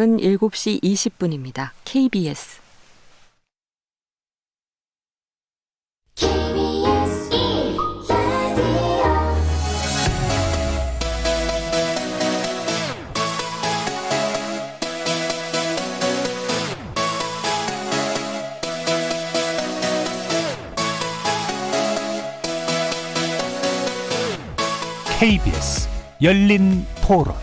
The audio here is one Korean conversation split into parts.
은 7시 20분입니다. KBS KBS 열린 토론.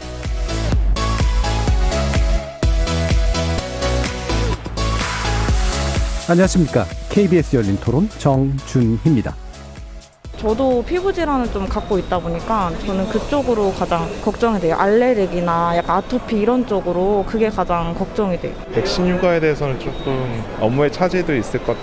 안녕하십니까. KBS 열린 토론 정준희입니다. 저도 피부 질환을 좀 갖고 있다 보니까 저는 그쪽으로 가장 걱정이 돼요. 알레르기나 약간 아토피 이런 쪽으로 그게 가장 걱정이 돼요. 백신 휴가에 대해서는 조금 업무의 차질도 있을 것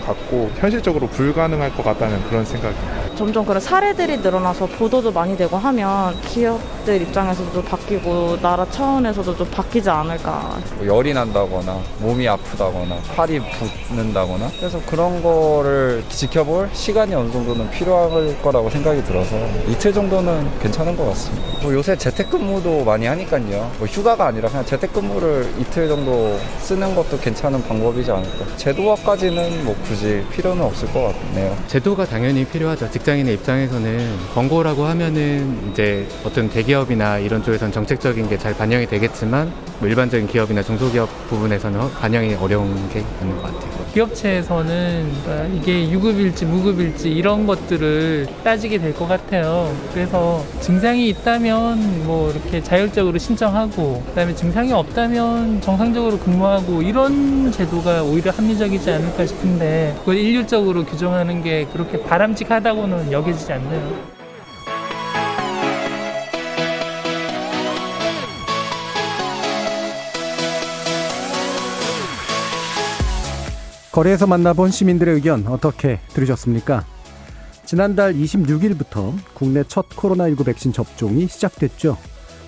같고 현실적으로 불가능할 것 같다는 그런 생각입니다. 점점 그런 사례들이 늘어나서 보도도 많이 되고 하면 기업들 입장에서도 바뀌고 나라 차원에서도 좀 바뀌지 않을까. 열이 난다거나 몸이 아프다거나 팔이 붓는다거나 그래서 그런 거를 지켜볼 시간이 어느 정도는 필요할 거라고 생각이 들어서 이틀 정도는 괜찮은 것 같습니다. 요새 재택근무도 많이 하니까요. 휴가가 아니라 그냥 재택근무를 이틀 정도 쓰는 것도 괜찮은 방법이지 않을까. 제도화까지는 굳이 필요는 없을 것 같네요. 제도가 당연히 필요하죠. 직장인의 입장에서는 권고라고 하면은 이제 어떤 대기업이나 이런 쪽에서는 정책적인 게 잘 반영이 되겠지만 일반적인 기업이나 중소기업 부분에서는 반영이 어려운 게 있는 것 같아요. 기업체에서는 이게 유급일지 무급일지 이런 것들을 따지게 될 것 같아요. 그래서 증상이 있다면 이렇게 자율적으로 신청하고 그다음에 증상이 없다면 정상적으로 근무하고 이런 제도가 오히려 합리적이지 않을까 싶은데 그걸 일률적으로 규정하는 게 그렇게 바람직하다고는 여겨지지 않네요. 거리에서 만나본 시민들의 의견 어떻게 들으셨습니까? 지난달 26일부터 국내 첫 코로나19 백신 접종이 시작됐죠.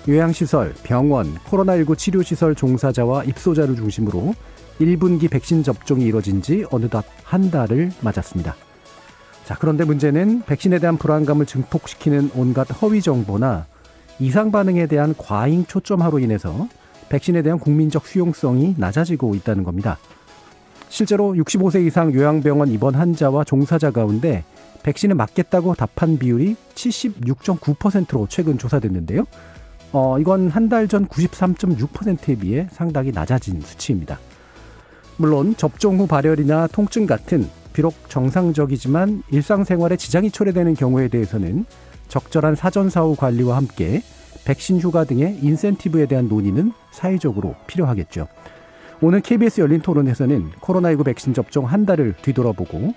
요양시설, 병원, 코로나19 치료시설 종사자와 입소자를 중심으로 1분기 백신 접종이 이뤄진 지 어느덧 한 달을 맞았습니다. 자, 그런데 문제는 백신에 대한 불안감을 증폭시키는 온갖 허위 정보나 이상 반응에 대한 과잉 초점화로 인해서 백신에 대한 국민적 수용성이 낮아지고 있다는 겁니다. 실제로 65세 이상 요양병원 입원 환자와 종사자 가운데 백신을 맞겠다고 답한 비율이 76.9%로 최근 조사됐는데요. 이건 한 달 전 93.6%에 비해 상당히 낮아진 수치입니다. 물론 접종 후 발열이나 통증 같은 비록 정상적이지만 일상생활에 지장이 초래되는 경우에 대해서는 적절한 사전사후 관리와 함께 백신 휴가 등의 인센티브에 대한 논의는 사회적으로 필요하겠죠. 오늘 KBS 열린 토론에서는 코로나19 백신 접종 한 달을 뒤돌아보고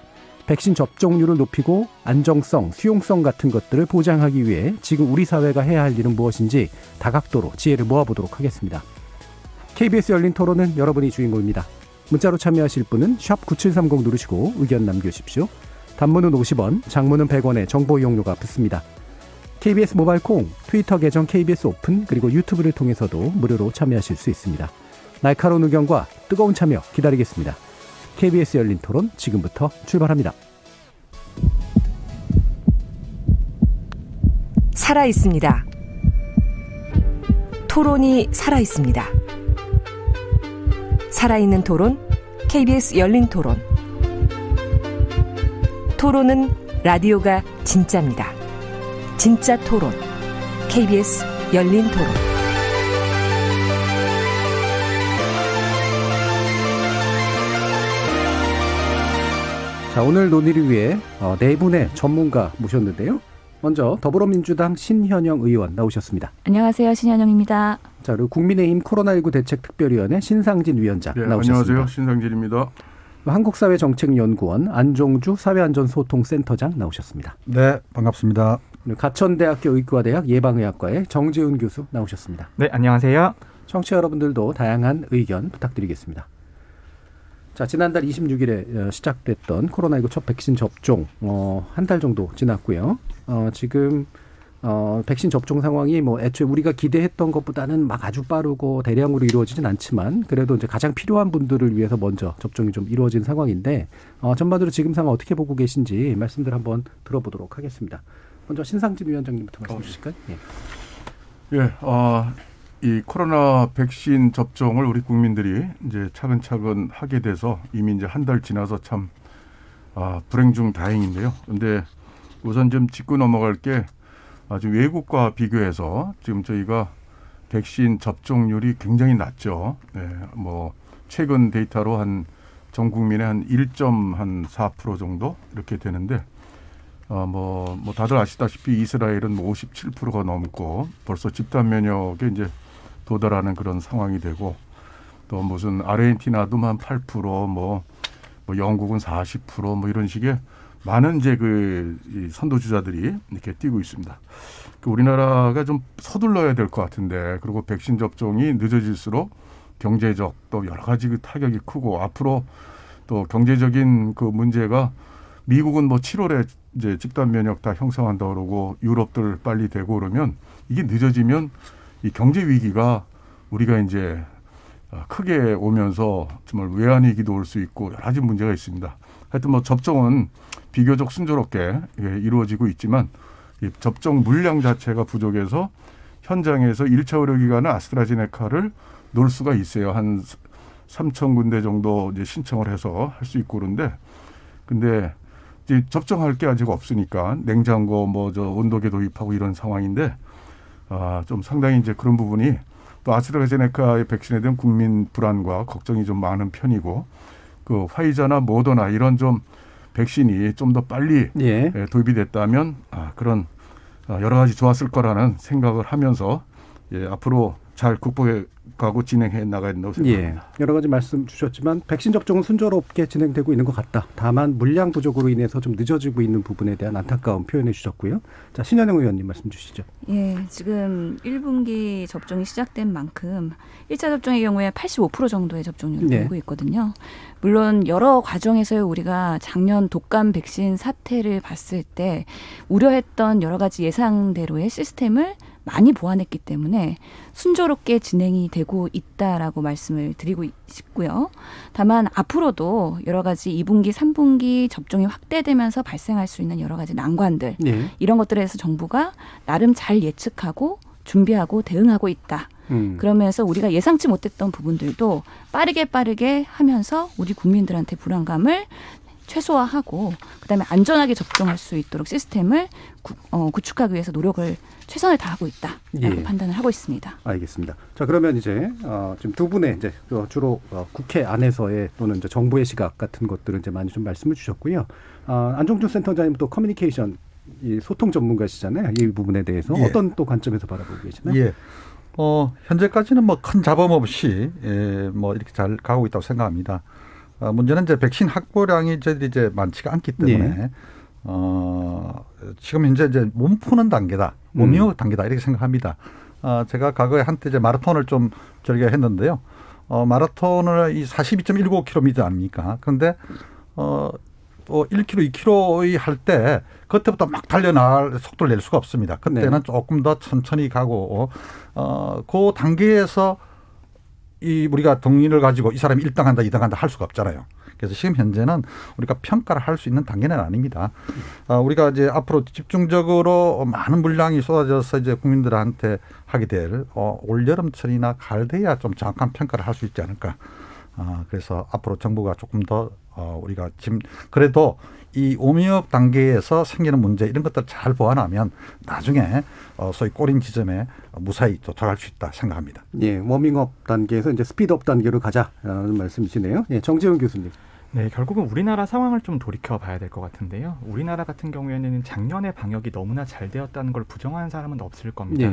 백신 접종률을 높이고 안정성, 수용성 같은 것들을 보장하기 위해 지금 우리 사회가 해야 할 일은 무엇인지 다각도로 지혜를 모아보도록 하겠습니다. KBS 열린 토론은 여러분이 주인공입니다. 문자로 참여하실 분은 샵 9730 누르시고 의견 남겨주십시오. 단문은 50원, 장문은 100원의 정보 이용료가 붙습니다. KBS 모바일 콩, 트위터 계정 KBS 오픈 그리고 유튜브를 통해서도 무료로 참여하실 수 있습니다. 날카로운 의견과 뜨거운 참여 기다리겠습니다. KBS 열린 토론 지금부터 출발합니다. 살아있습니다. 토론이 살아있습니다. 살아있는 토론, KBS 열린 토론. 토론은 라디오가 진짜입니다. 진짜 토론, KBS 열린 토론. 자, 오늘 논의를 위해 네 분의 전문가 모셨는데요. 먼저 더불어민주당 신현영 의원 나오셨습니다. 안녕하세요. 신현영입니다. 자, 그리고 국민의힘 코로나19 대책특별위원회 신상진 위원장 나오셨습니다. 안녕하세요. 신상진입니다. 한국사회정책연구원 안종주 사회안전소통센터장 나오셨습니다. 네, 반갑습니다. 가천대학교 의과대학 예방의학과의 정재훈 교수 나오셨습니다. 네, 안녕하세요. 청취자 여러분들도 다양한 의견 부탁드리겠습니다. 자, 지난달 26일에 시작됐던 코로나19 첫 백신 접종 한 달 정도 지났고요. 지금 백신 접종 상황이 애초에 우리가 기대했던 것보다는 막 아주 빠르고 대량으로 이루어지진 않지만 그래도 이제 가장 필요한 분들을 위해서 먼저 접종이 좀 이루어진 상황인데 전반적으로 지금 상황 어떻게 보고 계신지 말씀들 한번 들어보도록 하겠습니다. 먼저 신상진 위원장님부터 말씀 주실까요? 예, 이 코로나 백신 접종을 우리 국민들이 이제 차근차근 하게 돼서 이미 이제 한 달 지나서 참 불행 중 다행인데요. 근데 우선 좀 짚고 넘어갈 게 아주 외국과 비교해서 지금 저희가 백신 접종률이 굉장히 낮죠. 네, 뭐 최근 데이터로 전 국민의 한 1.4% 정도 이렇게 되는데 뭐 다들 아시다시피 이스라엘은 뭐 57%가 넘고 벌써 집단 면역에 이제 도달하는 그런 상황이 되고 또 무슨 아르헨티나도 한 8% 뭐 영국은 40% 뭐 이런 식의 많은 이제 이 선도주자들이 이렇게 뛰고 있습니다. 우리나라가 좀 서둘러야 될 것 같은데 그리고 백신 접종이 늦어질수록 경제적 또 여러 가지 그 타격이 크고 앞으로 또 경제적인 그 문제가 미국은 뭐 7월에 이제 집단 면역 다 형성한다 그러고 유럽들 빨리 되고 그러면 이게 늦어지면 이 경제 위기가 우리가 이제 크게 오면서 정말 외환위기도 올 수 있고 여러 가지 문제가 있습니다. 하여튼 뭐 접종은 비교적 순조롭게 이루어지고 있지만 이 접종 물량 자체가 부족해서 현장에서 1차 의료기관은 아스트라제네카를 놓을 수가 있어요. 한 3천 군데 정도 이제 신청을 해서 할 수 있고 그런데 근데 이제 접종할 게 아직 없으니까 냉장고 온도계 도입하고 이런 상황인데 좀 상당히 이제 그런 부분이 또 아스트라제네카의 백신에 대한 국민 불안과 걱정이 좀 많은 편이고 그 화이자나 모더나 이런 좀 백신이 좀 더 빨리 도입이 됐다면 그런 여러 가지 좋았을 거라는 생각을 하면서 앞으로 잘 극복해가고 진행해 나가야 된다고 생각합니다. 여러 가지 말씀 주셨지만 백신 접종은 순조롭게 진행되고 있는 것 같다. 다만 물량 부족으로 인해서 좀 늦어지고 있는 부분에 대한 안타까움 표현해 주셨고요. 자, 신현영 의원님 말씀 주시죠. 지금 1분기 접종이 시작된 만큼 1차 접종의 경우에 85% 정도의 접종률을 보이고 있거든요. 물론 여러 과정에서 우리가 작년 독감 백신 사태를 봤을 때 우려했던 여러 가지 예상대로의 시스템을 많이 보완했기 때문에 순조롭게 진행이 되고 있다라고 말씀을 드리고 싶고요. 다만 앞으로도 여러 가지 2분기, 3분기 접종이 확대되면서 발생할 수 있는 여러 가지 난관들 이런 것들에 대해서 정부가 나름 잘 예측하고 준비하고 대응하고 있다. 그러면서 우리가 예상치 못했던 부분들도 빠르게 하면서 우리 국민들한테 불안감을 최소화하고 그다음에 안전하게 접종할 수 있도록 시스템을 구축하기 위해서 노력을 최선을 다하고 있다라고 판단을 하고 있습니다. 알겠습니다. 자, 그러면 이제 지금 두 분의 이제 주로 국회 안에서의 또는 이제 정부의 시각 같은 것들은 이제 많이 좀 말씀을 주셨고요. 안종준 센터장님 또 커뮤니케이션 소통 전문가시잖아요. 이 부분에 대해서 어떤 또 관점에서 바라보고 계시나요? 현재까지는 뭐 큰 잡음 없이 뭐 이렇게 잘 가고 있다고 생각합니다. 문제는 이제 백신 확보량이 저희들이 이제 많지가 않기 때문에 지금 현재 이제 몸 푸는 단계다, 몸이어 단계다 이렇게 생각합니다. 제가 과거에 한때 이제 마라톤을 좀 즐겨 했는데요. 마라톤을 이 42.19km 아닙니까? 그런데 1km, 2km 할 때 그때부터 막 달려나갈 속도를 낼 수가 없습니다. 그때는 조금 더 천천히 가고 그 단계에서 우리가 동의를 가지고 이 사람이 1등 한다, 2등 한다 할 수가 없잖아요. 그래서 지금 현재는 우리가 평가를 할 수 있는 단계는 아닙니다. 우리가 이제 앞으로 집중적으로 많은 물량이 쏟아져서 이제 국민들한테 하게 될 올여름철이나 가을 돼야 좀 정확한 평가를 할 수 있지 않을까. 그래서 앞으로 정부가 조금 더 우리가 지금 그래도 이 오미업 단계에서 생기는 문제 이런 것들 잘 보완하면 나중에 소위 꼬린 지점에 무사히 도착할 수 있다 생각합니다. 워밍업 단계에서 이제 스피드업 단계로 가자라는 말씀이시네요. 정재훈 교수님. 네, 결국은 우리나라 상황을 좀 돌이켜 봐야 될 것 같은데요. 우리나라 같은 경우에는 작년에 방역이 너무나 잘 되었다는 걸 부정하는 사람은 없을 겁니다.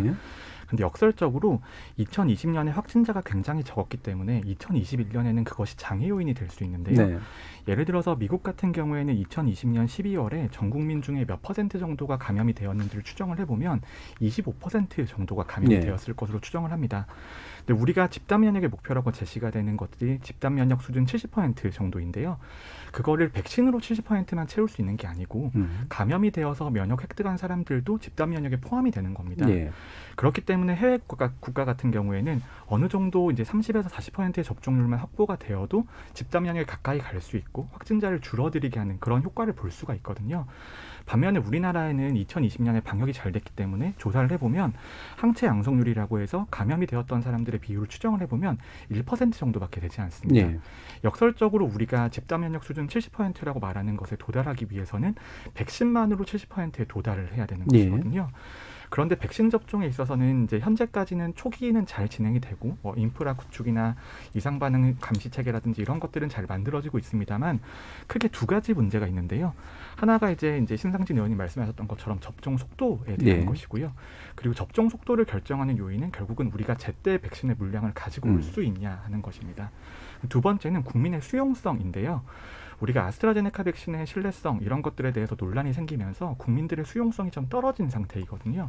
근데 역설적으로 2020년에 확진자가 굉장히 적었기 때문에 2021년에는 그것이 장애 요인이 될 수 있는데요. 예를 들어서 미국 같은 경우에는 2020년 12월에 전 국민 중에 몇 퍼센트 정도가 감염이 되었는지를 추정을 해보면 25% 정도가 감염이 되었을 것으로 추정을 합니다. 근데 우리가 집단 면역의 목표라고 제시가 되는 것들이 집단 면역 수준 70% 정도인데요. 그거를 백신으로 70%만 채울 수 있는 게 아니고 감염이 되어서 면역 획득한 사람들도 집단 면역에 포함이 되는 겁니다. 그렇기 때문에 때문에 해외 국가 같은 경우에는 어느 정도 이제 30에서 40%의 접종률만 확보가 되어도 집단 면역이 가까이 갈 수 있고 확진자를 줄어들이게 하는 그런 효과를 볼 수가 있거든요. 반면에 우리나라에는 2020년에 방역이 잘 됐기 때문에 조사를 해보면 항체 양성률이라고 해서 감염이 되었던 사람들의 비율을 추정을 해보면 1% 정도밖에 되지 않습니다. 예. 역설적으로 우리가 집단 면역 수준 70%라고 말하는 것에 도달하기 위해서는 백신만으로 70%에 도달을 해야 되는 것이거든요. 그런데 백신 접종에 있어서는 이제 현재까지는 초기는 잘 진행이 되고 인프라 구축이나 이상 반응 감시 체계라든지 이런 것들은 잘 만들어지고 있습니다만 크게 두 가지 문제가 있는데요. 하나가 이제 신상진 의원님 말씀하셨던 것처럼 접종 속도에 대한 것이고요. 그리고 접종 속도를 결정하는 요인은 결국은 우리가 제때 백신의 물량을 가지고 올 수 있냐 하는 것입니다. 두 번째는 국민의 수용성인데요. 우리가 아스트라제네카 백신의 신뢰성 이런 것들에 대해서 논란이 생기면서 국민들의 수용성이 좀 떨어진 상태이거든요.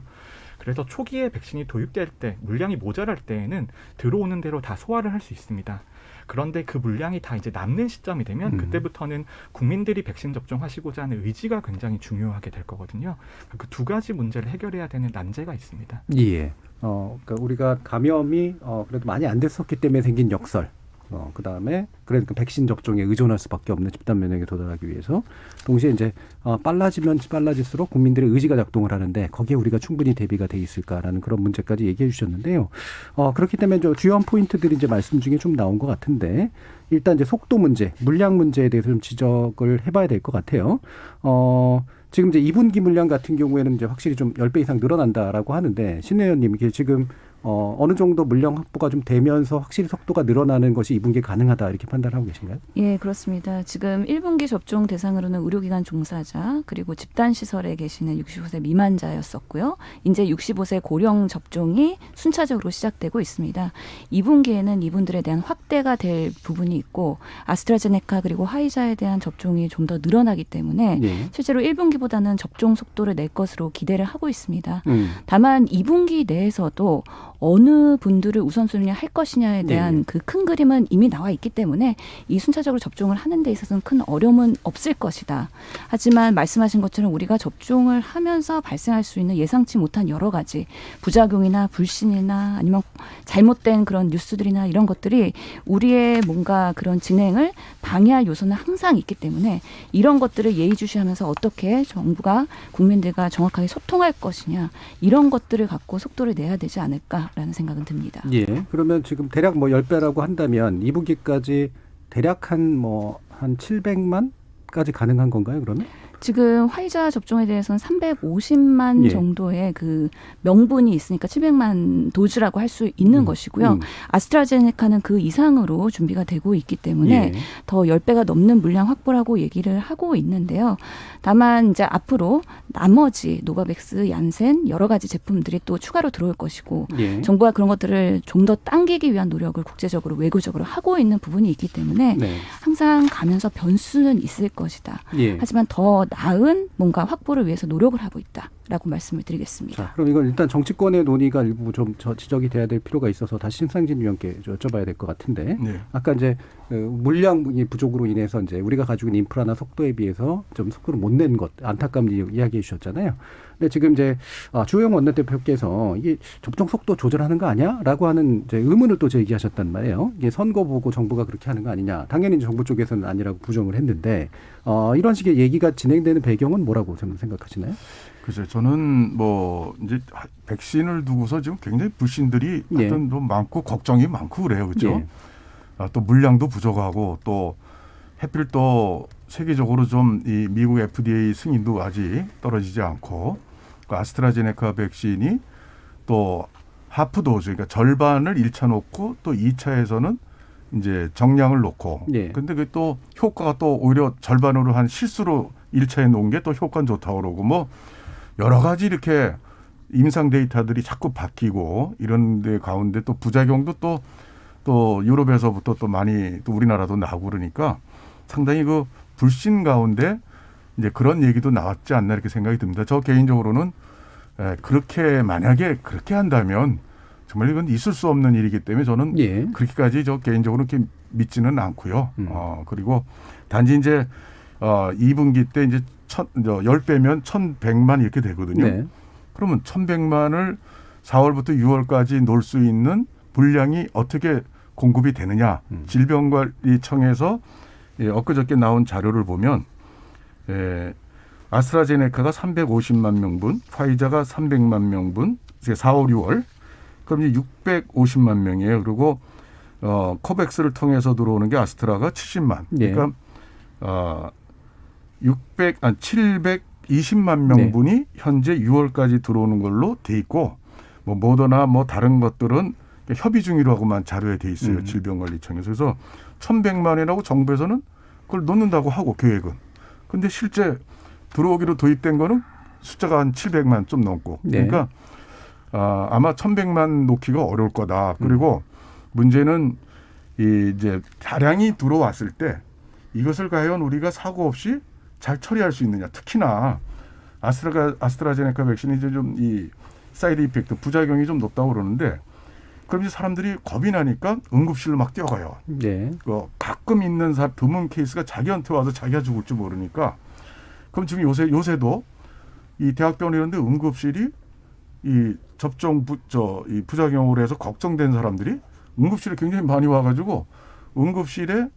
그래서 초기에 백신이 도입될 때 물량이 모자랄 때에는 들어오는 대로 다 소화를 할 수 있습니다. 그런데 그 물량이 다 이제 남는 시점이 되면 그때부터는 국민들이 백신 접종하시고자 하는 의지가 굉장히 중요하게 될 거거든요. 그 두 가지 문제를 해결해야 되는 난제가 있습니다. 예. 그러니까 우리가 감염이 그래도 많이 안 됐었기 때문에 생긴 역설. 그다음에 그러니까 백신 접종에 의존할 수밖에 없는 집단 면역에 도달하기 위해서 동시에 이제 빨라지면 빨라질수록 국민들의 의지가 작동을 하는데 거기에 우리가 충분히 대비가 돼 있을까라는 그런 문제까지 얘기해 주셨는데요. 그렇기 때문에 주요한 포인트들이 이제 말씀 중에 좀 나온 것 같은데 일단 이제 속도 문제, 물량 문제에 대해서 좀 지적을 해봐야 될 것 같아요. 지금 이제 2분기 물량 같은 경우에는 이제 확실히 좀 10배 이상 늘어난다라고 하는데 신 의원님 이게 지금 어느 정도 물량 확보가 좀 되면서 확실히 속도가 늘어나는 것이 2분기에 가능하다 이렇게 판단하고 계신가요? 예, 그렇습니다. 지금 1분기 접종 대상으로는 의료기관 종사자 그리고 집단시설에 계시는 65세 미만자였었고요. 이제 65세 고령 접종이 순차적으로 시작되고 있습니다. 2분기에는 이분들에 대한 확대가 될 부분이 있고 아스트라제네카 그리고 화이자에 대한 접종이 좀 더 늘어나기 때문에 실제로 1분기보다는 접종 속도를 낼 것으로 기대를 하고 있습니다. 다만 2분기 내에서도 어느 분들을 우선순위 할 것이냐에 대한 그 큰 그림은 이미 나와 있기 때문에 이 순차적으로 접종을 하는 데 있어서는 큰 어려움은 없을 것이다. 하지만 말씀하신 것처럼 우리가 접종을 하면서 발생할 수 있는 예상치 못한 여러 가지 부작용이나 불신이나 아니면 잘못된 그런 뉴스들이나 이런 것들이 우리의 뭔가 그런 진행을 방해할 요소는 항상 있기 때문에 이런 것들을 예의주시하면서 어떻게 정부가 국민들과 정확하게 소통할 것이냐 이런 것들을 갖고 속도를 내야 되지 않을까라는 생각은 듭니다. 예. 그러면 지금 대략 10배라고 한다면 2분기까지 대략 한 700만까지 가능한 건가요, 그러면? 지금 화이자 접종에 대해서는 350만 정도의 그 명분이 있으니까 700만 도즈라고 할 수 있는 것이고요. 아스트라제네카는 그 이상으로 준비가 되고 있기 때문에 더 10배가 넘는 물량 확보라고 얘기를 하고 있는데요. 다만 이제 앞으로 나머지 노바백스, 얀센 여러 가지 제품들이 또 추가로 들어올 것이고 정부가 그런 것들을 좀 더 당기기 위한 노력을 국제적으로 외교적으로 하고 있는 부분이 있기 때문에 항상 가면서 변수는 있을 것이다. 하지만 더 나은 뭔가 확보를 위해서 노력을 하고 있다라고 말씀을 드리겠습니다. 자, 그럼 이건 일단 정치권의 논의가 일부 좀 지적이 돼야 될 필요가 있어서 다시 신상진 위원께 여쭤봐야 될 것 같은데 아까 이제 물량이 부족으로 인해서 이제 우리가 가지고 있는 인프라나 속도에 비해서 좀 속도를 못 낸 것 안타까움을 이야기해 주셨잖아요. 근데 지금 이제 주호영 원내대표께서 이게 접종 속도 조절하는 거 아니야?라고 하는 이제 의문을 또 제기하셨단 말이에요. 이게 선거 보고 정부가 그렇게 하는 거 아니냐? 당연히 정부 쪽에서는 아니라고 부정을 했는데 이런 식의 얘기가 진행되는 배경은 뭐라고 생각하시나요? 글쎄요, 저는 이제 백신을 두고서 지금 굉장히 불신들이 하여튼 좀 많고 걱정이 많고 그래요, 그렇죠? 또 물량도 부족하고 또 하필 또 세계적으로 좀 이 미국 FDA 승인도 아직 떨어지지 않고 아스트라제네카 백신이 또 하프 도즈 그러니까 절반을 1차 놓고 또 2차에서는 이제 정량을 놓고 근데 그 또 효과가 또 오히려 절반으로 한 실수로 1차에 놓은 게 또 효과는 좋다고 그러고 여러 가지 이렇게 임상 데이터들이 자꾸 바뀌고 이런 데 가운데 또 부작용도 또 유럽에서부터 또 많이 또 우리나라도 나오고 그러니까 상당히 그 불신 가운데 이제 그런 얘기도 나왔지 않나 이렇게 생각이 듭니다. 저 개인적으로는 그렇게 만약에 그렇게 한다면 정말 이건 있을 수 없는 일이기 때문에 저는 그렇게까지 저 개인적으로 이렇게 믿지는 않고요. 그리고 단지 이제 2분기 때 이제 10배면 1,100만 이렇게 되거든요. 그러면 1,100만을 4월부터 6월까지 놀 수 있는 물량이 어떻게 공급이 되느냐. 질병관리청에서 엊그저께 나온 자료를 보면 아스트라제네카가 350만 명분, 파이자가 300만 명분, 4, 5, 6월. 그럼 이제 650만 명이에요. 그리고 코백스를 통해서 들어오는 게 아스트라가 70만. 그러니까 720만 명분이 현재 6월까지 들어오는 걸로 돼 있고 뭐 모더나 뭐 다른 것들은 협의 중이라고만 자료에 돼 있어요. 질병관리청에서. 그래서 1,100만이라고 정부에서는 그걸 놓는다고 하고 계획은. 근데 실제 들어오기로 도입된 거는 숫자가 한 700만 좀 넘고. 그러니까 아마 1,100만 놓기가 어려울 거다. 그리고 문제는 이제 다량이 들어왔을 때 이것을 과연 우리가 사고 없이 잘 처리할 수 있느냐. 특히나 아스트라제네카 백신이 이제 좀 이 사이드 이펙트 부작용이 좀 높다고 그러는데 그럼 이제 사람들이 겁이 나니까 응급실로 막 뛰어가요. 가끔 있는 드문 케이스가 자기한테 와서 자기가 죽을지 모르니까 그럼 지금 요새도 이 대학병원 이런 데 응급실이 이 접종 이 부작용으로 해서 걱정된 사람들이 응급실에 굉장히 많이 와가지고 응급실에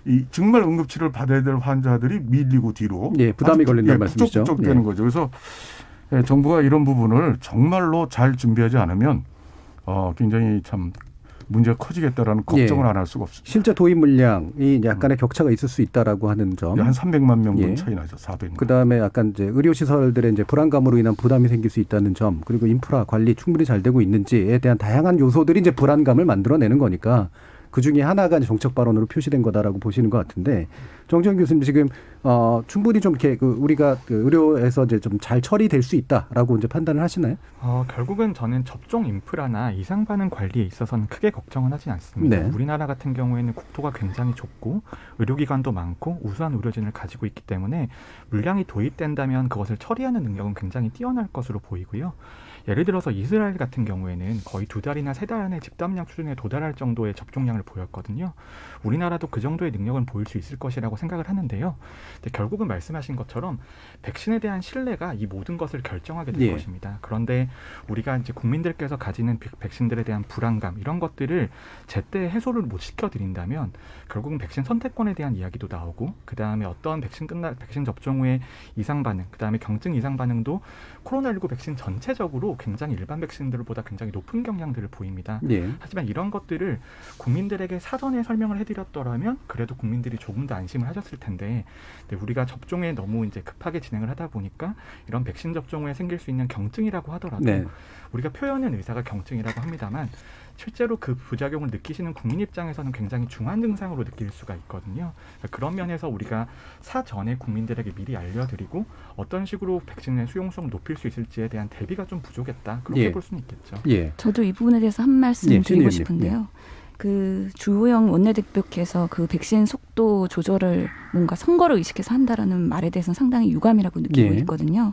이 정말 응급치료를 받아야 될 환자들이 밀리고 뒤로 부담이 걸린다는 말씀이시죠. 부쩍부쩍 되는 거죠. 그래서 정부가 이런 부분을 정말로 잘 준비하지 않으면 굉장히 참 문제가 커지겠다라는 걱정을 안 할 수가 없습니다. 실제 도입 물량이 약간의 격차가 있을 수 있다라고 하는 점. 한 300만 명분 차이 나죠. 400만. 그다음에 약간 이제 의료시설들의 이제 불안감으로 인한 부담이 생길 수 있다는 점, 그리고 인프라 관리 충분히 잘 되고 있는지에 대한 다양한 요소들이 이제 불안감을 만들어내는 거니까 그 중에 하나가 이제 정책 발언으로 표시된 거다라고 보시는 것 같은데 정지현 교수님 지금 충분히 좀 이렇게 우리가 의료에서 이제 좀 잘 처리될 수 있다라고 이제 판단을 하시나요? 결국은 저는 접종 인프라나 이상 반응 관리에 있어서는 크게 걱정은 하지 않습니다. 우리나라 같은 경우에는 국토가 굉장히 좁고 의료기관도 많고 우수한 의료진을 가지고 있기 때문에 물량이 도입된다면 그것을 처리하는 능력은 굉장히 뛰어날 것으로 보이고요. 예를 들어서 이스라엘 같은 경우에는 거의 2달이나 3달 안에 집단량 수준에 도달할 정도의 접종량을 보였거든요. 우리나라도 그 정도의 능력은 보일 수 있을 것이라고 생각을 하는데요. 근데 결국은 말씀하신 것처럼 백신에 대한 신뢰가 이 모든 것을 결정하게 될 것입니다. 그런데 우리가 이제 국민들께서 가지는 백신들에 대한 불안감 이런 것들을 제때 해소를 못 시켜드린다면 결국은 백신 선택권에 대한 이야기도 나오고 그 다음에 어떤 백신 접종 후에 이상 반응, 그 다음에 경증 이상 반응도 코로나19 백신 전체적으로 굉장히 일반 백신들보다 굉장히 높은 경향들을 보입니다. 하지만 이런 것들을 국민들에게 사전에 설명을 해드렸더라면 그래도 국민들이 조금 더 안심을 하셨을 텐데 우리가 접종에 너무 이제 급하게 진행을 하다 보니까 이런 백신 접종 후에 생길 수 있는 경증이라고 하더라도 우리가 표현은 의사가 경증이라고 합니다만 실제로 그 부작용을 느끼시는 국민 입장에서는 굉장히 중한 증상으로 느낄 수가 있거든요. 그런 면에서 우리가 사전에 국민들에게 미리 알려드리고 어떤 식으로 백신의 수용성을 높일 수 있을지에 대한 대비가 좀 부족했다. 그렇게 볼 수는 있겠죠. 저도 이 부분에 대해서 한 말씀 드리고 싶은데요. 그 주호영 원내대표께서 그 백신 속도 조절을 뭔가 선거를 의식해서 한다라는 말에 대해서는 상당히 유감이라고 느끼고 있거든요.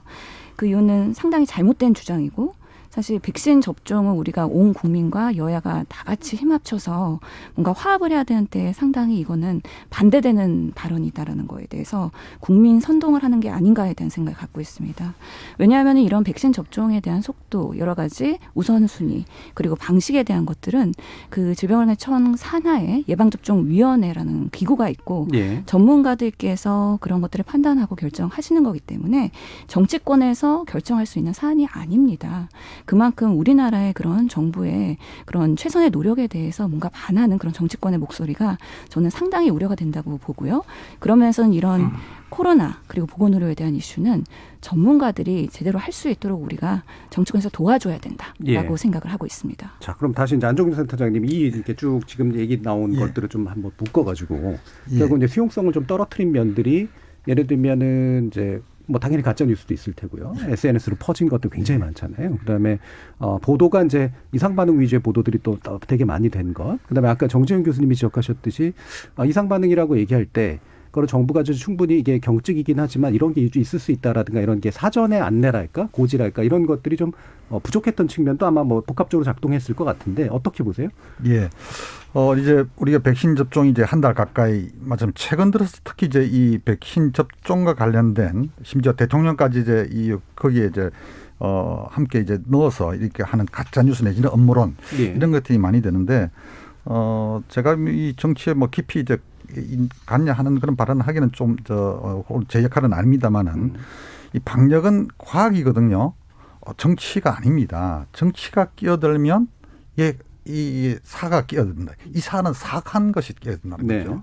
그 이유는 상당히 잘못된 주장이고 사실 백신 접종은 우리가 온 국민과 여야가 다 같이 힘합쳐서 뭔가 화합을 해야 되는데 상당히 이거는 반대되는 발언이다라는 거에 대해서 국민 선동을 하는 게 아닌가에 대한 생각을 갖고 있습니다. 왜냐하면 이런 백신 접종에 대한 속도, 여러 가지 우선순위, 그리고 방식에 대한 것들은 그 질병관리청 산하에 예방접종위원회라는 기구가 있고 전문가들께서 그런 것들을 판단하고 결정하시는 거기 때문에 정치권에서 결정할 수 있는 사안이 아닙니다. 그만큼 우리나라의 그런 정부의 그런 최선의 노력에 대해서 뭔가 반하는 그런 정치권의 목소리가 저는 상당히 우려가 된다고 보고요. 그러면서는 이런 코로나 그리고 보건의료에 대한 이슈는 전문가들이 제대로 할 수 있도록 우리가 정치권에서 도와줘야 된다라고 생각을 하고 있습니다. 자, 그럼 다시 이제 안종균 센터장님이 이렇게 쭉 지금 얘기 나온 것들을 좀 한번 묶어가지고 결국 이제 수용성을 좀 떨어뜨린 면들이 예를 들면은 이제 뭐 당연히 가짜 뉴스도 있을 테고요. SNS로 퍼진 것도 굉장히 많잖아요. 그다음에 보도가 이제 이상 반응 위주의 보도들이 또 되게 많이 된 것. 그다음에 아까 정지현 교수님이 지적하셨듯이 이상 반응이라고 얘기할 때 그걸 정부가 충분히 이게 경직이긴 하지만 이런 게 있을 수 있다라든가 이런 게 사전의 안내랄까 고지랄까 이런 것들이 좀 부족했던 측면도 아마 뭐 복합적으로 작동했을 것 같은데 어떻게 보세요? 이제 우리가 백신 접종이 이제 한 달 가까이 맞으면 최근 들어서 특히 이제 이 백신 접종과 관련된 심지어 대통령까지 이제 거기에 이제 함께 이제 넣어서 이렇게 하는 가짜 뉴스 내지는 업무론 이런 것들이 많이 되는데 제가 이 정치에 뭐 깊이 이제 갔냐 하는 그런 발언을 하기는 좀 제 역할은 아닙니다만은 이 방역은 과학이거든요. 정치가 아닙니다. 정치가 끼어들면 이 사가 끼어든다. 이 사는 사악한 것이 끼어든다는 거죠.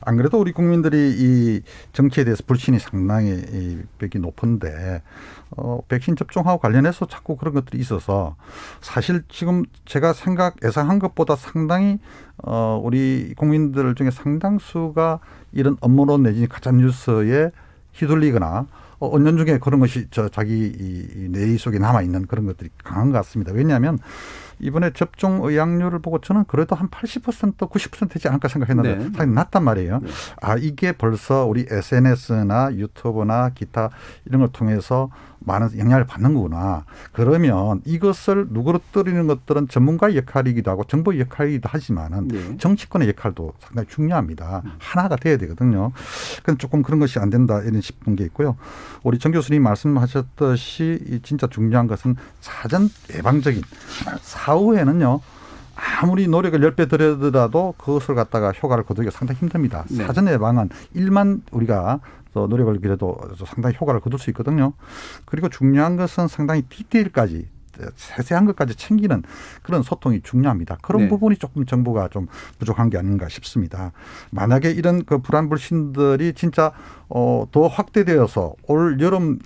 안 그래도 우리 국민들이 이 정치에 대해서 불신이 상당히 벽이 높은데 백신 접종하고 관련해서 자꾸 그런 것들이 있어서 사실 지금 제가 예상한 것보다 상당히 우리 국민들 중에 상당수가 이런 업무론 내지 가짜뉴스에 휘둘리거나 언년 중에 그런 것이 자기 뇌 속에 남아있는 그런 것들이 강한 것 같습니다. 왜냐하면 이번에 접종 의약률을 보고 저는 그래도 한 80% 90% 되지 않을까 생각했는데 상당히 낮단 말이에요. 이게 벌써 우리 SNS나 유튜브나 기타 이런 걸 통해서 많은 영향을 받는 거구나. 그러면 이것을 누그러뜨리는 것들은 전문가의 역할이기도 하고 정부의 역할이기도 하지만은 정치권의 역할도 상당히 중요합니다. 하나가 돼야 되거든요. 그건 조금 그런 것이 안 된다 이런 싶은 게 있고요. 우리 정 교수님 말씀하셨듯이 진짜 중요한 것은 사전 예방적인 사후에는요. 아무리 노력을 10배 들여더라도 그것을 갖다가 효과를 거두기가 상당히 힘듭니다. 사전 예방은 일만 우리가 노력을 기해도 상당히 효과를 거둘 수 있거든요. 그리고 중요한 것은 상당히 디테일까지 세세한 것까지 챙기는 그런 소통이 중요합니다. 그런 부분이 조금 정부가 좀 부족한 게 아닌가 싶습니다. 만약에 이런 그 불안불신들이 진짜 더 확대되어서 올 여름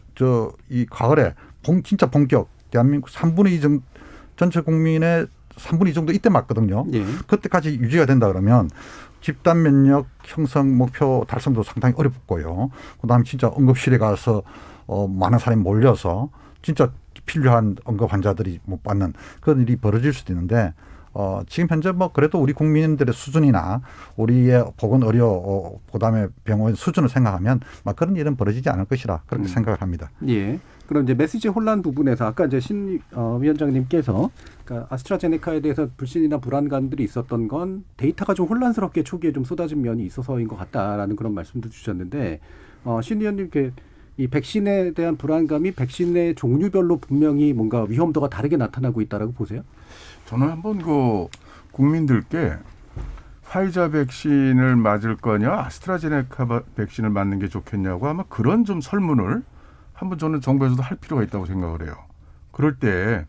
이 가을에 진짜 본격 대한민국 3분의 2 정도 전체 국민의 3분의 2 정도 이때 맞거든요. 그때까지 유지가 된다 그러면 집단 면역 형성 목표 달성도 상당히 어렵고요. 그다음에 진짜 응급실에 가서 많은 사람이 몰려서 진짜 필요한 응급 환자들이 못 받는 그런 일이 벌어질 수도 있는데 지금 현재 뭐 그래도 우리 국민들의 수준이나 우리의 보건 의료 그다음에 병원 수준을 생각하면 막 그런 일은 벌어지지 않을 것이라 그렇게 생각을 합니다. 그럼 이제 메시지 혼란 부분에서 아까 이제 신 위원장님께서 그러니까 아스트라제네카에 대해서 불신이나 불안감들이 있었던 건 데이터가 좀 혼란스럽게 초기에 좀 쏟아진 면이 있어서인 것 같다라는 그런 말씀도 주셨는데 신 위원님 이 백신에 대한 불안감이 백신의 종류별로 분명히 뭔가 위험도가 다르게 나타나고 있다라고 보세요? 저는 한번 국민들께 화이자 백신을 맞을 거냐 아스트라제네카 백신을 맞는 게 좋겠냐고 아마 그런 좀 설문을 한번 저는 정부에서도 할 필요가 있다고 생각을 해요. 그럴 때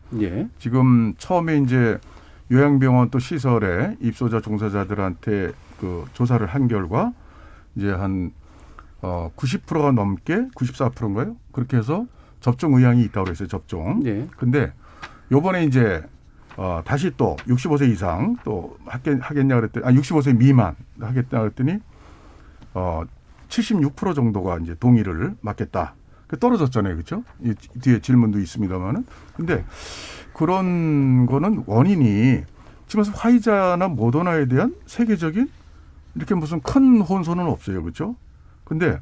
지금 처음에 이제 요양병원 또 시설에 입소자 종사자들한테 그 조사를 한 결과 이제 한 90%가 넘게 94%인가요? 그렇게 해서 접종 의향이 있다고 그랬어요. 접종. 근데 요번에 이제 다시 또 65세 이상 또 하겠냐 그랬더니 65세 미만 하겠다 그랬더니 76% 정도가 이제 동의를 맞겠다. 떨어졌잖아요. 그렇죠? 이 뒤에 질문도 있습니다만은. 근데 그런 거는 원인이 지금 화이자나 모더나에 대한 세계적인 이렇게 무슨 큰 혼선은 없어요. 그렇죠? 근데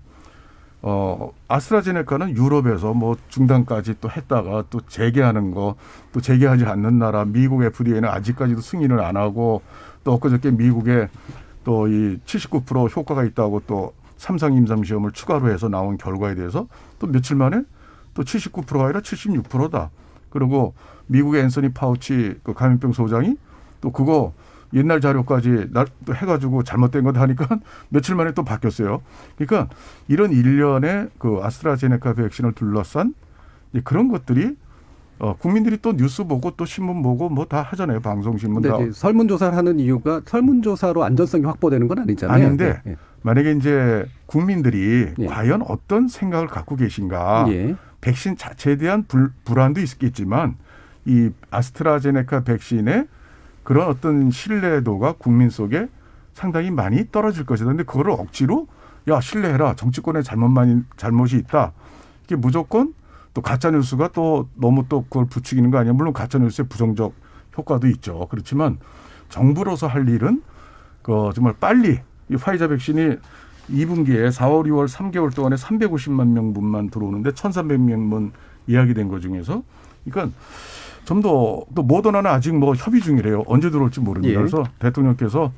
아스트라제네카는 유럽에서 뭐 중단까지 또 했다가 또 재개하는 거 또 재개하지 않는 나라 미국 FDA는 아직까지도 승인을 안 하고 또 엊그저께 미국에 또 이 79% 효과가 있다고 또 3상 임상 시험을 추가로 해서 나온 결과에 대해서 또 며칠 만에 또 79%가 아니라 76%다. 그리고 미국의 앤서니 파우치 그 감염병 소장이 또 그거 옛날 자료까지 또 해가지고 잘못된 거 하니까 며칠 만에 또 바뀌었어요. 그러니까 이런 일련의 그 아스트라제네카 백신을 둘러싼 그런 것들이 국민들이 또 뉴스 보고 또 신문 보고 뭐 다 하잖아요. 방송 신문 다. 설문조사를 하는 이유가 설문조사로 안전성이 확보되는 건 아니잖아요. 아닌데 만약에 이제 국민들이 과연 어떤 생각을 갖고 계신가. 백신 자체에 대한 불안도 있겠지만 이 아스트라제네카 백신의 그런 어떤 신뢰도가 국민 속에 상당히 많이 떨어질 것이다. 그런데 그거를 억지로 야 신뢰해라. 정치권에 잘못이 있다. 이게 무조건 또 가짜뉴스가 또 너무 또 그걸 부추기는 거 아니에요. 물론 가짜뉴스의 부정적 효과도 있죠. 그렇지만 정부로서 할 일은 정말 빨리 이 화이자 백신이 2분기에 4월, 6월 3개월 동안에 350만 명분만 들어오는데 1,300명분 예약이 거 중에서 그러니까 좀 더 또 모더나는 아직 뭐 협의 중이래요. 언제 들어올지 모릅니다. 그래서 대통령께서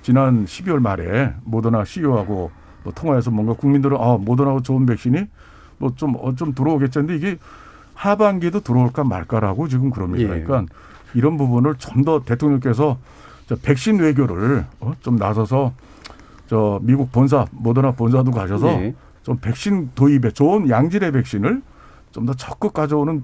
지난 12월 말에 모더나 CEO하고 통화해서 뭔가 국민들은 모더나하고 좋은 백신이 뭐 좀 들어오겠지. 근데 이게 하반기에도 들어올까 말까라고 지금 그럽니다. 예. 그러니까 이런 부분을 좀 더 대통령께서 백신 외교를 좀 나서서 미국 본사, 모더나 본사도 가셔서 예. 좀 백신 도입에 좋은 양질의 백신을 좀 더 적극 가져오는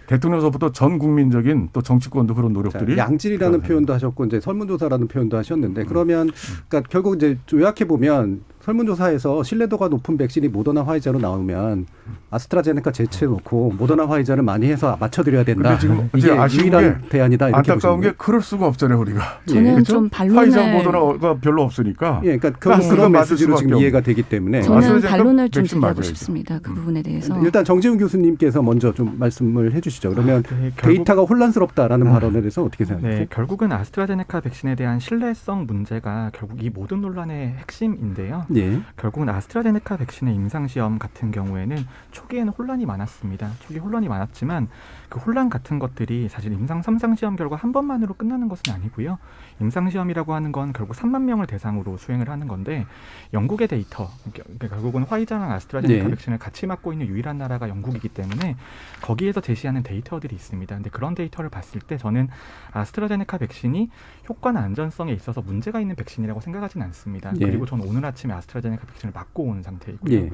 대통령서부터 전 국민적인 또 정치권도 그런 노력들이 양질이라는 표현도 하셨고 이제 설문조사라는 표현도 하셨는데 그러면 그러니까 결국 이제 요약해 보면 설문조사에서 신뢰도가 높은 백신이 모더나 화이자로 나오면 아스트라제네카 제쳐놓고 모더나 화이자를 많이 해서 맞춰드려야 된다. 근데 지금 이게 아쉬운 유일한 게 대안이다. 이렇게 안타까운 보시는 게 그럴 수가 없잖아요 우리가. 저는 그렇죠? 좀 반론을 화이자 모더나가 별로 없으니까. 예, 그러니까 결국 그런 메시지로 지금 이해가 되기 때문에 저는 반론을 좀 드리고 싶습니다. 그 부분에 대해서. 일단 정재훈 교수님께서 먼저 좀 말씀을 해주시죠. 그러면 결국, 데이터가 혼란스럽다라는 발언에 대해서 어떻게 생각하세요? 네, 결국은 아스트라제네카 백신에 대한 신뢰성 문제가 결국 이 모든 논란의 핵심인데요. 예. 결국은 아스트라제네카 백신의 임상시험 같은 경우에는 초기에는 혼란이 많았습니다. 초기 혼란이 많았지만 그 혼란 같은 것들이 사실 임상 3상 시험 결과 한 번만으로 끝나는 것은 아니고요. 임상시험이라고 하는 건 결국 3만 명을 대상으로 수행을 하는 건데 영국의 데이터, 그러니까 결국은 화이자랑 아스트라제네카 네. 백신을 같이 맞고 있는 유일한 나라가 영국이기 때문에 거기에서 제시하는 데이터들이 있습니다. 근데 그런 데이터를 봤을 때 저는 아스트라제네카 백신이 효과나 안전성에 있어서 문제가 있는 백신이라고 생각하지는 않습니다. 예. 그리고 저는 오늘 아침에 아스트라제네카 백신을 맞고 온 상태이고요. 예.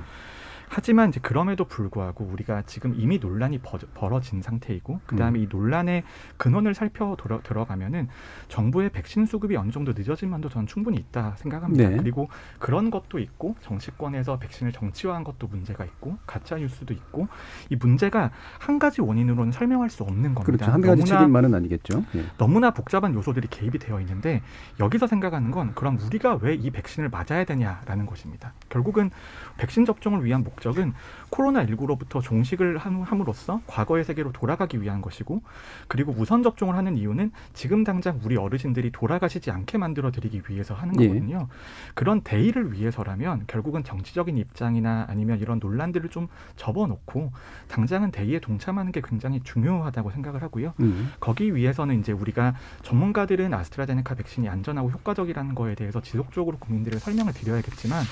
하지만 이제 그럼에도 불구하고 우리가 지금 이미 논란이 벌어진 상태이고 그다음에 이 논란의 근원을 살펴 들어가면은 정부의 백신 수급이 어느 정도 늦어진 면도 저는 충분히 있다 생각합니다. 네. 그리고 그런 것도 있고 정치권에서 백신을 정치화한 것도 문제가 있고 가짜 뉴스도 있고 이 문제가 한 가지 원인으로는 설명할 수 없는 겁니다. 그렇죠. 한 가지 책임만은 아니겠죠. 예. 너무나 복잡한 요소들이 개입이 되어 있는데 여기서 생각하는 건 그럼 우리가 왜 이 백신을 맞아야 되냐라는 것입니다. 결국은 백신 접종을 위한 목적은 코로나19로부터 종식을 함으로써 과거의 세계로 돌아가기 위한 것이고 그리고 우선 접종을 하는 이유는 지금 당장 우리 어르신들이 돌아가시지 않게 만들어드리기 위해서 하는 거거든요. 그런 대의를 위해서라면 결국은 정치적인 입장이나 아니면 이런 논란들을 좀 접어놓고 당장은 대의에 동참하는 게 굉장히 중요하다고 생각을 하고요. 거기 위해서는 이제 우리가 전문가들은 아스트라제네카 백신이 안전하고 효과적이라는 거에 대해서 지속적으로 국민들을 설명을 드려야겠지만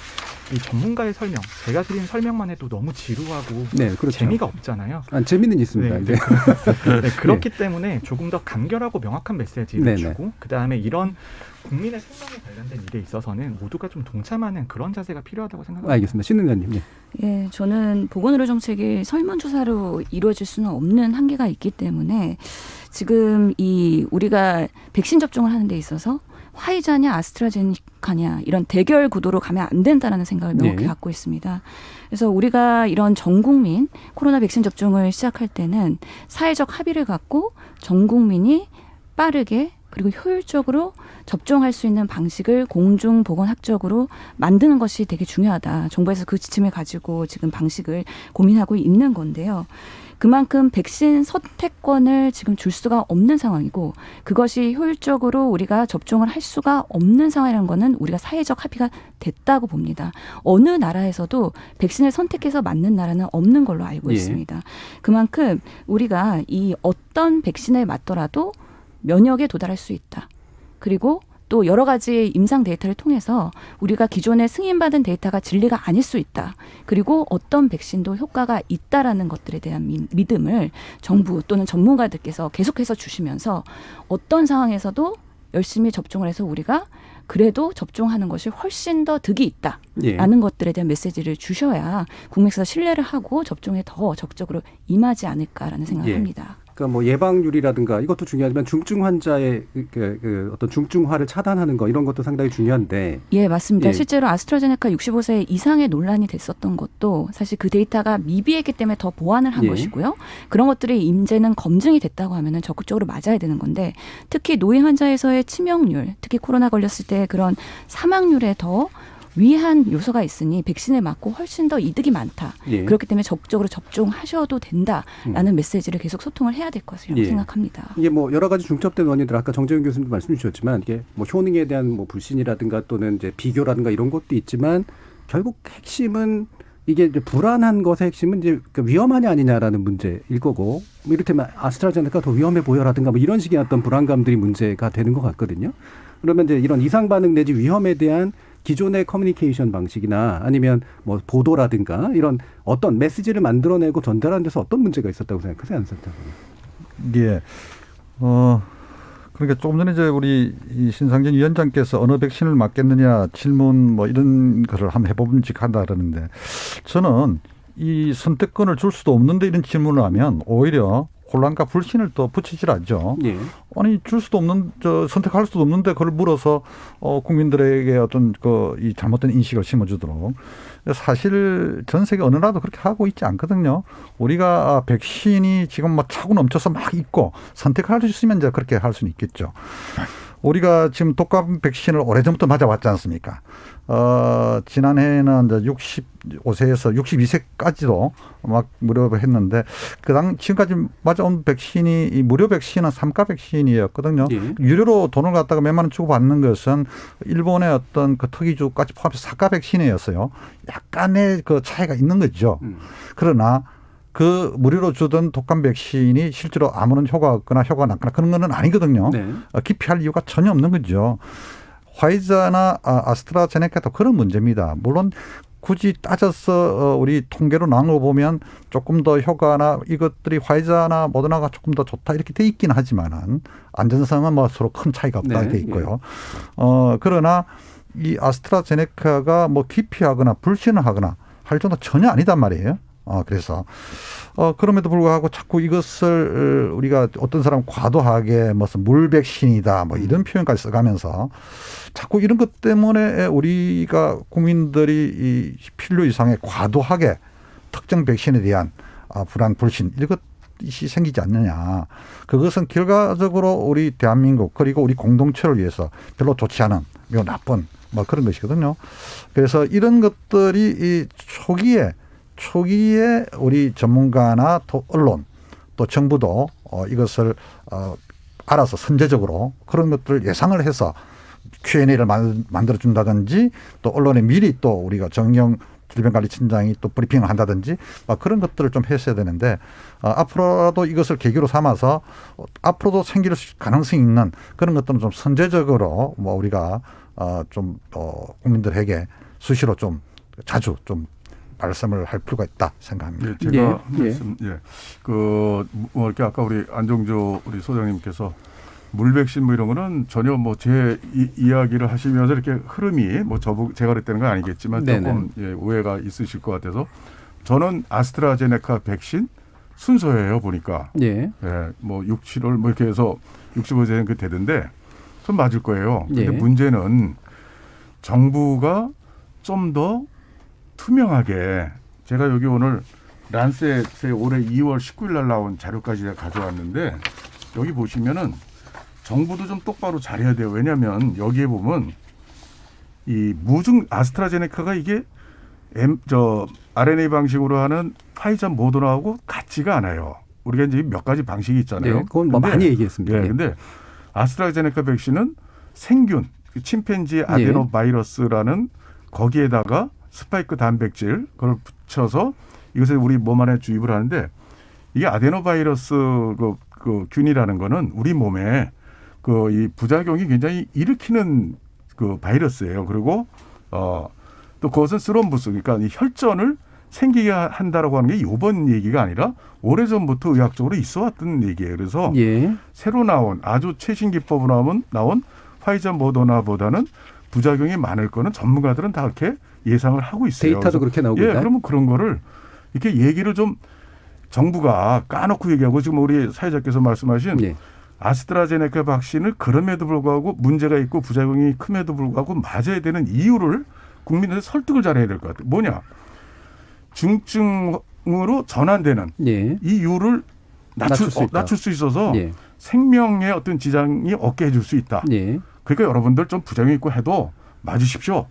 이 전문가의 설명, 제가 드린 설명만 해도 너무 지루하고 네, 그렇죠. 재미가 없잖아요. 재미는 있습니다. 네, 그렇기 때문에 조금 더 간결하고 명확한 메시지를 주고 그다음에 이런 국민의 생명에 관련된 일에 있어서는 모두가 좀 동참하는 그런 자세가 필요하다고 생각합니다. 알겠습니다. 신은현님. 네. 예, 저는 보건의료 정책이 설문조사로 이루어질 수는 없는 한계가 있기 때문에 지금 우리가 백신 접종을 하는 데 있어서 화이자냐 아스트라제네카냐 이런 대결 구도로 가면 안 된다는 생각을 명확히 갖고 있습니다. 그래서 우리가 이런 전 국민 코로나 백신 접종을 시작할 때는 사회적 합의를 갖고 전 국민이 빠르게 그리고 효율적으로 접종할 수 있는 방식을 공중보건학적으로 만드는 것이 되게 중요하다. 정부에서 그 지침을 가지고 지금 방식을 고민하고 있는 건데요. 그만큼 백신 선택권을 지금 줄 수가 없는 상황이고 그것이 효율적으로 우리가 접종을 할 수가 없는 상황이라는 거는 우리가 사회적 합의가 됐다고 봅니다. 어느 나라에서도 백신을 선택해서 맞는 나라는 없는 걸로 알고 있습니다. 그만큼 우리가 이 어떤 백신에 맞더라도 면역에 도달할 수 있다. 그리고 또 여러 가지 임상 데이터를 통해서 우리가 기존에 승인받은 데이터가 진리가 아닐 수 있다. 그리고 어떤 백신도 효과가 있다라는 것들에 대한 믿음을 정부 또는 전문가들께서 계속해서 주시면서 어떤 상황에서도 열심히 접종을 해서 우리가 그래도 접종하는 것이 훨씬 더 득이 있다라는 것들에 대한 메시지를 주셔야 국민에서 신뢰를 하고 접종에 더 적극적으로 임하지 않을까라는 생각을 합니다. 그러니까 뭐 예방률이라든가 이것도 중요하지만 중증 환자의 어떤 중증화를 차단하는 거 이런 것도 상당히 중요한데. 예, 맞습니다. 실제로 아스트라제네카 65세 이상의 논란이 됐었던 것도 사실 그 데이터가 미비했기 때문에 더 보완을 한 것이고요. 그런 것들이 이제는 검증이 됐다고 하면은 적극적으로 맞아야 되는 건데 특히 노인 환자에서의 치명률, 특히 코로나 걸렸을 때 그런 사망률에 더 위한 요소가 있으니 백신을 맞고 훨씬 더 이득이 많다. 그렇기 때문에 적극적으로 접종하셔도 된다라는 메시지를 계속 소통을 해야 될 것이라고 생각합니다. 이게 뭐 여러 가지 중첩된 원인들 아까 정재훈 교수님도 말씀 주셨지만 이게 뭐 효능에 대한 뭐 불신이라든가 또는 이제 비교라든가 이런 것도 있지만 결국 핵심은 이게 이제 불안한 것의 핵심은 이제 위험하냐 아니냐라는 문제일 거고 뭐 이를테면 아스트라제네카 더 위험해 보여라든가 뭐 이런 식의 어떤 불안감들이 문제가 되는 것 같거든요. 그러면 이제 이런 이상 반응 내지 위험에 대한 기존의 커뮤니케이션 방식이나 아니면 뭐 보도라든가 이런 어떤 메시지를 만들어내고 전달하는 데서 어떤 문제가 있었다고 생각하세요, 안 센터장님? 예. 그러니까 조금 전에 이제 우리 이 신상진 위원장께서 어느 백신을 맞겠느냐 질문 뭐 이런 거를 한번 해보문직한다 그러는데 저는 이 선택권을 줄 수도 없는데 이런 질문을 하면 오히려 혼란과 불신을 또 붙이질하죠. 예. 아니 줄 수도 없는 선택할 수도 없는데 그걸 물어서 국민들에게 어떤 이 잘못된 인식을 심어주도록 사실 전 세계 어느 나라도 그렇게 하고 있지 않거든요. 우리가 백신이 지금 뭐 차고 넘쳐서 막 있고 선택할 수 있으면 이제 그렇게 할 수는 있겠죠. 우리가 지금 독감 백신을 오래전부터 맞아왔지 않습니까? 지난해에는 이제 65세에서 62세까지도 막 무료로 했는데 지금까지 맞아온 백신이 이 무료 백신은 3가 백신이었거든요. 예. 유료로 돈을 갖다가 몇만 원 주고 받는 것은 일본의 어떤 그 특이주까지 포함해서 4가 백신이었어요. 약간의 그 차이가 있는 거죠. 그러나 그 무료로 주던 독감 백신이 실제로 아무런 효과가 없거나 효과가 낮거나 그런 건 아니거든요. 네. 기피할 이유가 전혀 없는 거죠. 화이자나 아스트라제네카도 그런 문제입니다. 물론 굳이 따져서 우리 통계로 나온 거 보면 조금 더 효과나 이것들이 화이자나 모더나가 조금 더 좋다 이렇게 돼 있긴 하지만은 안전성은 뭐 서로 큰 차이가 없다 네. 돼 있고요. 그러나 이 아스트라제네카가 뭐 기피하거나 불신을 하거나 할 정도 전혀 아니단 말이에요. 그래서 그럼에도 불구하고 자꾸 이것을 우리가 어떤 사람 과도하게 무슨 물백신이다 뭐 이런 표현까지 써가면서 자꾸 이런 것 때문에 우리가 국민들이 이 필요 이상의 과도하게 특정 백신에 대한 불안, 불신 이것이 생기지 않느냐. 그것은 결과적으로 우리 대한민국 그리고 우리 공동체를 위해서 별로 좋지 않은 매우 나쁜 뭐 그런 것이거든요. 그래서 이런 것들이 이 초기에 우리 전문가나 또 언론 또 정부도 이것을 알아서 선제적으로 그런 것들을 예상을 해서 Q&A를 만들어준다든지 또 언론에 미리 또 우리가 정영 질병관리청장이 또 브리핑을 한다든지 그런 것들을 좀 했어야 되는데 앞으로라도 이것을 계기로 삼아서 앞으로도 생길 가능성이 있는 그런 것들은 좀 선제적으로 뭐 우리가 좀 국민들에게 수시로 좀 자주 좀 말씀을 할 필요가 있다 생각합니다. 예, 제가 뭐 이렇게 아까 우리 안종조 우리 소장님께서 물백신 뭐 이런 거는 전혀 뭐 제 이야기를 하시면서 이렇게 흐름이 뭐 제가 그랬다는 건 아니겠지만 조금 오해가 있으실 것 같아서 저는 아스트라제네카 백신 순서예요 보니까. 뭐 6, 7월 뭐 이렇게 해서 65세는 그 되던데 전 맞을 거예요. 근데 문제는 정부가 좀 더 투명하게 제가 여기 오늘 란셋에 올해 2월 19일 날 나온 자료까지 제가 가져왔는데 여기 보시면은 정부도 좀 똑바로 잘해야 돼요. 왜냐하면 여기에 보면 이 무증 아스트라제네카가 이게 RNA 방식으로 하는 파이자 모더나하고 같지가 않아요. 우리가 이제 몇 가지 방식이 있잖아요. 그건 뭐 많이 얘기했습니다. 근데 아스트라제네카 백신은 생균, 침팬지 아데노바이러스라는 거기에다가 스파이크 단백질 그걸 붙여서 이것을 우리 몸 안에 주입을 하는데 이게 아데노바이러스 그 균이라는 거는 우리 몸에 이 부작용이 굉장히 일으키는 그 바이러스예요. 그리고 또 그것은 스럼부스 그러니까 이 혈전을 생기게 한다라고 하는 게 이번 얘기가 아니라 오래전부터 의학적으로 있어왔던 얘기예요. 그래서 새로 나온 아주 최신 기법으로 나온 화이자 모더나보다는 부작용이 많을 거는 전문가들은 다 그렇게 예상을 하고 있어요. 데이터도 그렇게 나오고 있나요? 그러면 그런 거를 이렇게 얘기를 좀 정부가 까놓고 얘기하고 지금 우리 사회자께서 말씀하신 아스트라제네카 백신을 그럼에도 불구하고 문제가 있고 부작용이 큼에도 불구하고 맞아야 되는 이유를 국민들한테 설득을 잘해야 될 것 같아요. 뭐냐? 중증으로 전환되는 이 이유를 낮출 수 있어서 생명에 어떤 지장이 없게 해줄 수 있다. 그러니까 여러분들 좀 부작용이 있고 해도 맞으십시오.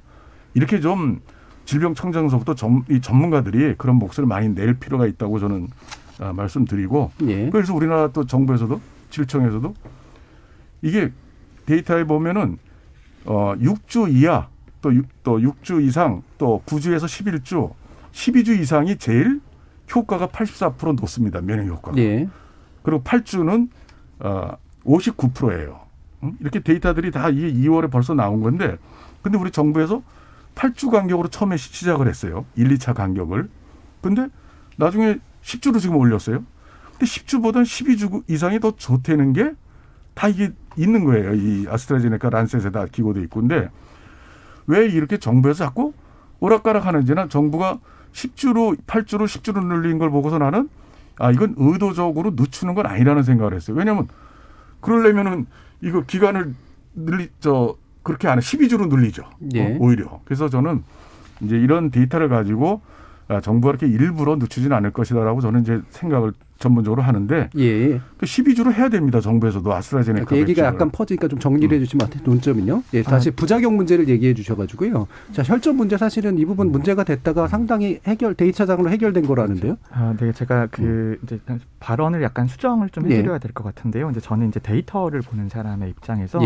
이렇게 좀 질병청정서부터 이 전문가들이 그런 목소리를 많이 낼 필요가 있다고 저는 말씀드리고 그래서 우리나라 또 정부에서도 질청에서도 이게 데이터에 보면은 6주 이하 또 6주 이상 또 9주에서 11주 12주 이상이 제일 효과가 84% 높습니다. 면역 효과가. 그리고 8주는 59%예요. 이렇게 데이터들이 다 2월에 벌써 나온 건데 근데 우리 정부에서 8주 간격으로 처음에 시작을 했어요. 1, 2차 간격을. 근데 나중에 10주로 지금 올렸어요. 근데 10주보다 12주 이상이 더 좋다는 게 다 이게 있는 거예요. 이 아스트라제네카 란셋에 다 기고돼 있고. 근데 왜 이렇게 정부에서 자꾸 오락가락 하는지나 정부가 10주로 8주로 10주로 늘린 걸 보고서 나는 이건 의도적으로 늦추는 건 아니라는 생각을 했어요. 왜냐하면 그러려면은 이거 기간을 그렇게 안 해. 12주로 늘리죠. 예. 오히려. 그래서 저는 이제 이런 데이터를 가지고 정부가 이렇게 일부러 늦추지는 않을 것이다라고 저는 이제 생각을 전문적으로 하는데 예. 12주로 해야 됩니다. 정부에서도 아스트라제네카 그 얘기가 백신을. 약간 퍼지니까 좀 정리를 해주시면 논점은요. 예, 다시 부작용 문제를 얘기해 주셔가지고요. 자, 혈전 문제 사실은 이 부분 문제가 됐다가 상당히 데이터상으로 해결된 거라는데요. 네, 제가 이제 발언을 약간 수정을 좀 해드려야 될 것 같은데요. 이제 저는 이제 데이터를 보는 사람의 입장에서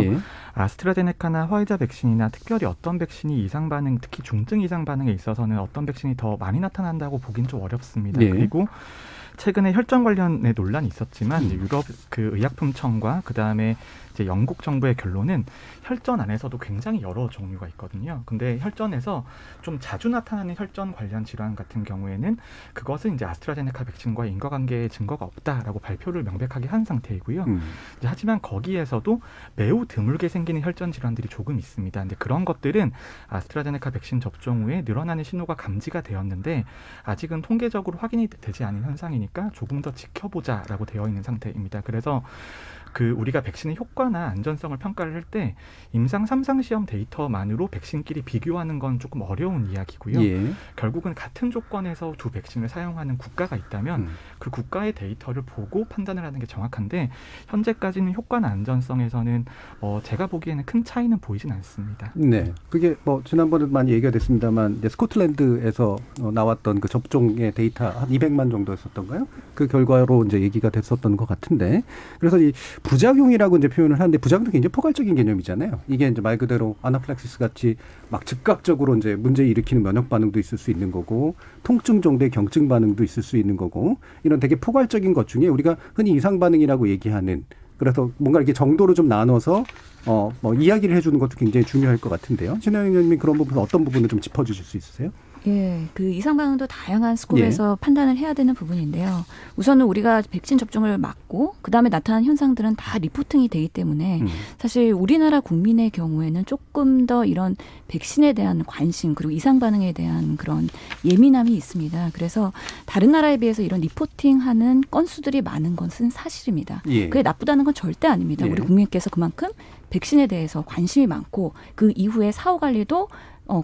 아스트라제네카나 화이자 백신이나 특별히 어떤 백신이 이상 반응, 특히 중증 이상 반응에 있어서는 어떤 백신이 더 많이 나타난다고 보긴 좀 어렵습니다. 그리고 최근에 혈전 관련의 논란이 있었지만 이제 유럽 의약품청과 그다음에 이제 영국 정부의 결론은 혈전 안에서도 굉장히 여러 종류가 있거든요. 근데 혈전에서 좀 자주 나타나는 혈전 관련 질환 같은 경우에는 그것은 이제 아스트라제네카 백신과의 인과관계의 증거가 없다라고 발표를 명백하게 한 상태이고요. 이제 하지만 거기에서도 매우 드물게 생기는 혈전 질환들이 조금 있습니다. 근데 그런 것들은 아스트라제네카 백신 접종 후에 늘어나는 신호가 감지가 되었는데 아직은 통계적으로 확인이 되지 않은 현상이니까 조금 더 지켜보자라고 되어 있는 상태입니다. 그래서 우리가 백신의 효과나 안전성을 평가를 할 때 임상 3상 시험 데이터만으로 백신끼리 비교하는 건 조금 어려운 이야기고요. 결국은 같은 조건에서 두 백신을 사용하는 국가가 있다면 그 국가의 데이터를 보고 판단을 하는 게 정확한데 현재까지는 효과나 안전성에서는 제가 보기에는 큰 차이는 보이진 않습니다. 네, 그게 지난번에 많이 얘기가 됐습니다만 이제 스코틀랜드에서 나왔던 그 접종의 데이터 한 200만 정도였었던가요? 그 결과로 이제 얘기가 됐었던 것 같은데 그래서 이 부작용이라고 이제 표현을 하는데 부작용도 굉장히 포괄적인 개념이잖아요. 이게 이제 말 그대로 아나필락시스 같이 막 즉각적으로 이제 문제 일으키는 면역 반응도 있을 수 있는 거고 통증 정도의 경증 반응도 있을 수 있는 거고 이런 되게 포괄적인 것 중에 우리가 흔히 이상 반응이라고 얘기하는 그래서 뭔가 이렇게 정도로 좀 나눠서 이야기를 해주는 것도 굉장히 중요할 것 같은데요. 신혜영 의원님이 그런 부분 어떤 부분을 좀 짚어주실 수 있으세요? 예, 그 이상 반응도 다양한 스코프에서 판단을 해야 되는 부분인데요. 우선은 우리가 백신 접종을 맞고 그다음에 나타난 현상들은 다 리포팅이 되기 때문에 사실 우리나라 국민의 경우에는 조금 더 이런 백신에 대한 관심 그리고 이상 반응에 대한 그런 예민함이 있습니다. 그래서 다른 나라에 비해서 이런 리포팅하는 건수들이 많은 것은 사실입니다. 그게 나쁘다는 건 절대 아닙니다. 우리 국민께서 그만큼 백신에 대해서 관심이 많고 그 이후에 사후 관리도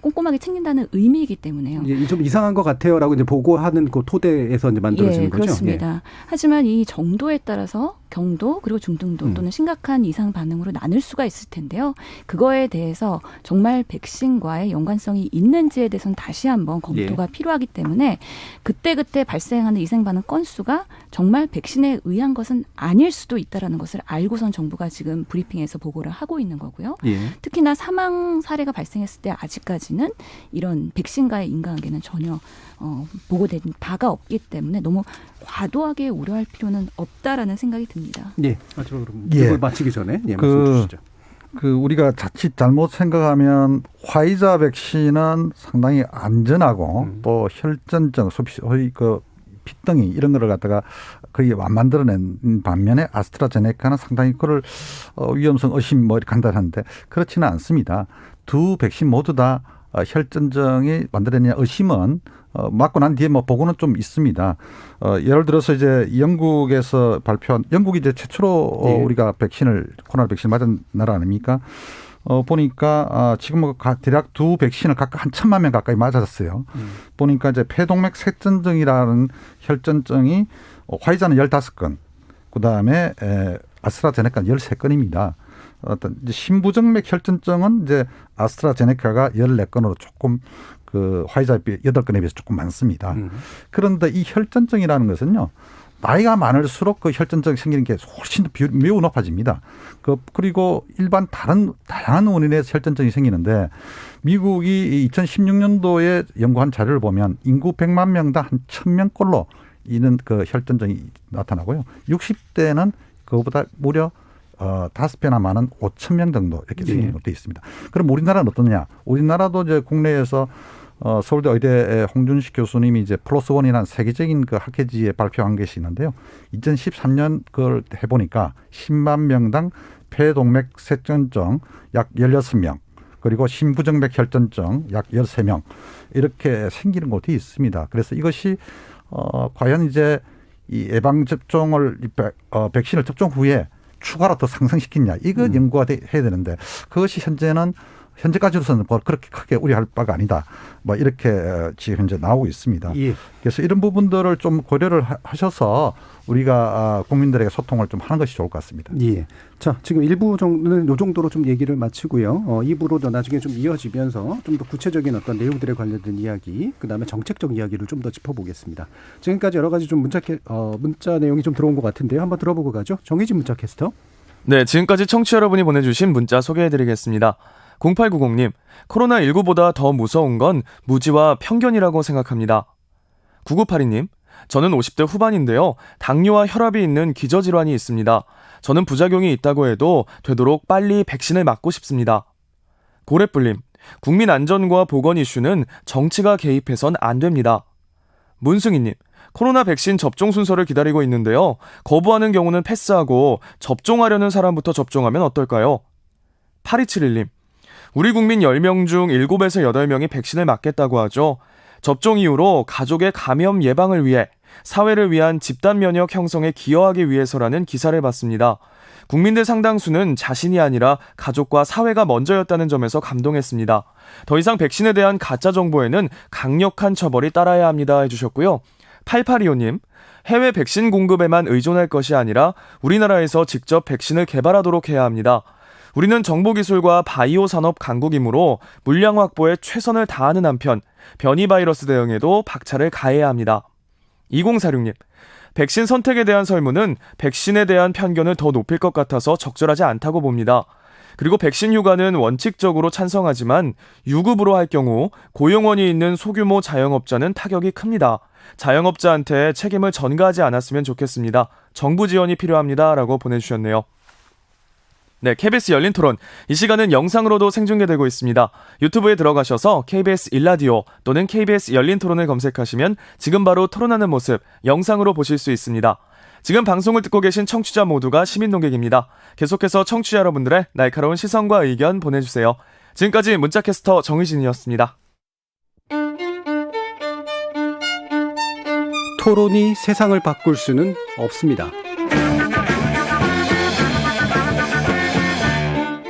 꼼꼼하게 챙긴다는 의미이기 때문에요. 좀 이상한 것 같아요라고 이제 보고하는 그 토대에서 이제 만들어지는 거죠. 그렇습니다. 하지만 이 정도에 따라서 경도 그리고 중등도 또는 심각한 이상 반응으로 나눌 수가 있을 텐데요. 그거에 대해서 정말 백신과의 연관성이 있는지에 대해서는 다시 한번 검토가 필요하기 때문에 그때그때 발생하는 이상 반응 건수가 정말 백신에 의한 것은 아닐 수도 있다는 것을 알고선 정부가 지금 브리핑에서 보고를 하고 있는 거고요. 특히나 사망 사례가 발생했을 때 아직까지는 이런 백신과의 인과관계는 전혀 보고된 바가 없기 때문에 너무 과도하게 우려할 필요는 없다라는 생각이 듭니다. 마지막으로 이걸 마치기 전에 말씀 주시죠. 우리가 자칫 잘못 생각하면 화이자 백신은 상당히 안전하고 또 혈전증, 소위 피덩이 이런 거를 갖다가 거의 안 만들어낸 반면에 아스트라제네카는 상당히 그걸 위험성 의심 이렇게 간단한데 그렇지는 않습니다. 두 백신 모두 다 혈전증이 만들어내냐 의심은 맞고 난 뒤에 보고는 좀 있습니다. 예를 들어서 이제 영국에서 발표한 영국이 이제 최초로 우리가 코로나 백신 맞은 나라 아닙니까? 보니까 지금 대략 두 백신을 각각 한 1,000만 명 가까이 맞았어요. 보니까 이제 폐동맥 색전증이라는 혈전증이 화이자는 15건, 그 다음에 아스트라제네카는 13건입니다. 어떤 심부정맥 혈전증은 이제 아스트라제네카가 14건으로 조금 화이자 8건에 비해서 조금 많습니다. 그런데 이 혈전증이라는 것은요. 나이가 많을수록 그 혈전증이 생기는 게 훨씬 더 매우 높아집니다. 그리고 일반 다양한 원인에서 혈전증이 생기는데 미국이 2016년도에 연구한 자료를 보면 인구 100만 명당 한 1,000명꼴로 이는 그 혈전증이 나타나고요. 60대는 그거보다 무려 5배나 많은 5,000명 정도 이렇게 생기는 것도 있습니다. 그럼 우리나라는 어떠냐? 우리나라도 이제 국내에서 서울대 의대 홍준식 교수님이 이제 +1이라는 세계적인 그 학회지에 발표한 것이 있는데요. 2013년 그걸 해보니까 10만 명당 폐동맥색전증 약 16명, 그리고 심부정맥 혈전증 약 13명 이렇게 생기는 것도 있습니다. 그래서 이것이 과연 이제 이 예방 접종을 백신을 접종 후에 추가로 더 상승시키냐, 이거 연구가 해야 되는데 그것이 현재까지로서는 그렇게 크게 우려할 바가 아니다. 뭐 이렇게 지금 현재 나오고 있습니다. 예. 그래서 이런 부분들을 좀 고려를 하셔서 우리가 국민들에게 소통을 좀 하는 것이 좋을 것 같습니다. 예. 자, 지금 1부 정도는 이 정도로 좀 얘기를 마치고요. 2부로 나중에 좀 이어지면서 좀 더 구체적인 어떤 내용들에 관련된 이야기, 그다음에 정책적 이야기를 좀 더 짚어보겠습니다. 지금까지 여러 가지 좀 문자 내용이 좀 들어온 것 같은데요. 한번 들어보고 가죠. 정희진 문자 캐스터. 네, 지금까지 청취자 여러분이 보내주신 문자 소개해드리겠습니다. 0890님, 코로나19보다 더 무서운 건 무지와 편견이라고 생각합니다. 9982님, 저는 50대 후반인데요. 당뇨와 혈압이 있는 기저질환이 있습니다. 저는 부작용이 있다고 해도 되도록 빨리 백신을 맞고 싶습니다. 고래뿔님, 국민 안전과 보건 이슈는 정치가 개입해선 안 됩니다. 문승희님, 코로나 백신 접종 순서를 기다리고 있는데요. 거부하는 경우는 패스하고 접종하려는 사람부터 접종하면 어떨까요? 8271님, 우리 국민 10명 중 7에서 8명이 백신을 맞겠다고 하죠. 접종 이후로 가족의 감염 예방을 위해 사회를 위한 집단 면역 형성에 기여하기 위해서라는 기사를 봤습니다. 국민들 상당수는 자신이 아니라 가족과 사회가 먼저였다는 점에서 감동했습니다. 더 이상 백신에 대한 가짜 정보에는 강력한 처벌이 따라야 합니다 해주셨고요. 8825님, 해외 백신 공급에만 의존할 것이 아니라 우리나라에서 직접 백신을 개발하도록 해야 합니다. 우리는 정보기술과 바이오 산업 강국이므로 물량 확보에 최선을 다하는 한편 변이 바이러스 대응에도 박차를 가해야 합니다. 2046님, 백신 선택에 대한 설문은 백신에 대한 편견을 더 높일 것 같아서 적절하지 않다고 봅니다. 그리고 백신 휴가는 원칙적으로 찬성하지만 유급으로 할 경우 고용원이 있는 소규모 자영업자는 타격이 큽니다. 자영업자한테 책임을 전가하지 않았으면 좋겠습니다. 정부 지원이 필요합니다. 라고 보내주셨네요. 네, KBS 열린 토론. 이 시간은 영상으로도 생중계되고 있습니다. 유튜브에 들어가셔서 KBS 일라디오 또는 KBS 열린 토론을 검색하시면 지금 바로 토론하는 모습 영상으로 보실 수 있습니다. 지금 방송을 듣고 계신 청취자 모두가 시민 농객입니다. 계속해서 청취자 여러분들의 날카로운 시선과 의견 보내주세요. 지금까지 문자캐스터 정의진이었습니다. 토론이 세상을 바꿀 수는 없습니다.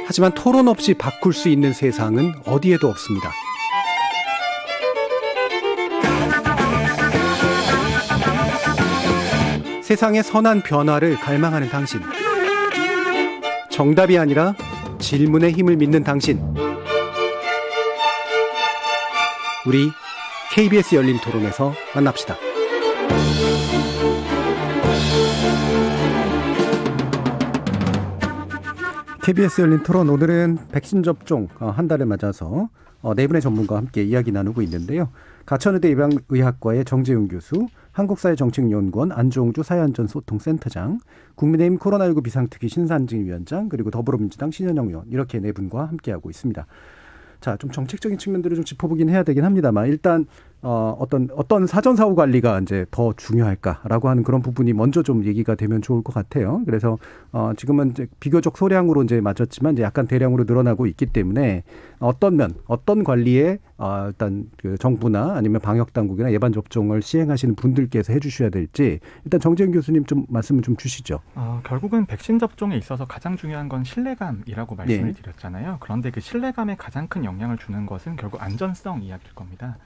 하지만 토론 없이 바꿀 수 있는 세상은 어디에도 없습니다. 세상의 선한 변화를 갈망하는 당신. 정답이 아니라 질문의 힘을 믿는 당신. 우리 KBS 열린 토론에서 만납시다. KBS 열린 토론, 오늘은 백신 접종 한 달을 맞아서 네 분의 전문가와 함께 이야기 나누고 있는데요. 가천의대 예방의학과의 정재훈 교수, 한국사회정책연구원 안종주 사회안전소통센터장, 국민의힘 코로나19 비상특위 신산진위원장, 그리고 더불어민주당 신현영 의원, 이렇게 네 분과 함께하고 있습니다. 자, 좀 정책적인 측면들을 좀 짚어보긴 해야 되긴 합니다만, 일단 어떤 사전 사후 관리가 이제 더 중요할까라고 하는 그런 부분이 먼저 좀 얘기가 되면 좋을 것 같아요. 그래서 지금은 이제 비교적 소량으로 이제 맞았지만 이제 약간 대량으로 늘어나고 있기 때문에 어떤 관리에 일단 그 정부나 아니면 방역 당국이나 예방 접종을 시행하시는 분들께서 해주셔야 될지, 일단 정재훈 교수님 좀 말씀을 좀 주시죠. 결국은 백신 접종에 있어서 가장 중요한 건 신뢰감이라고 말씀을 드렸잖아요. 그런데 그 신뢰감에 가장 큰 영향을 주는 것은 결국 안전성 이야기일 겁니다.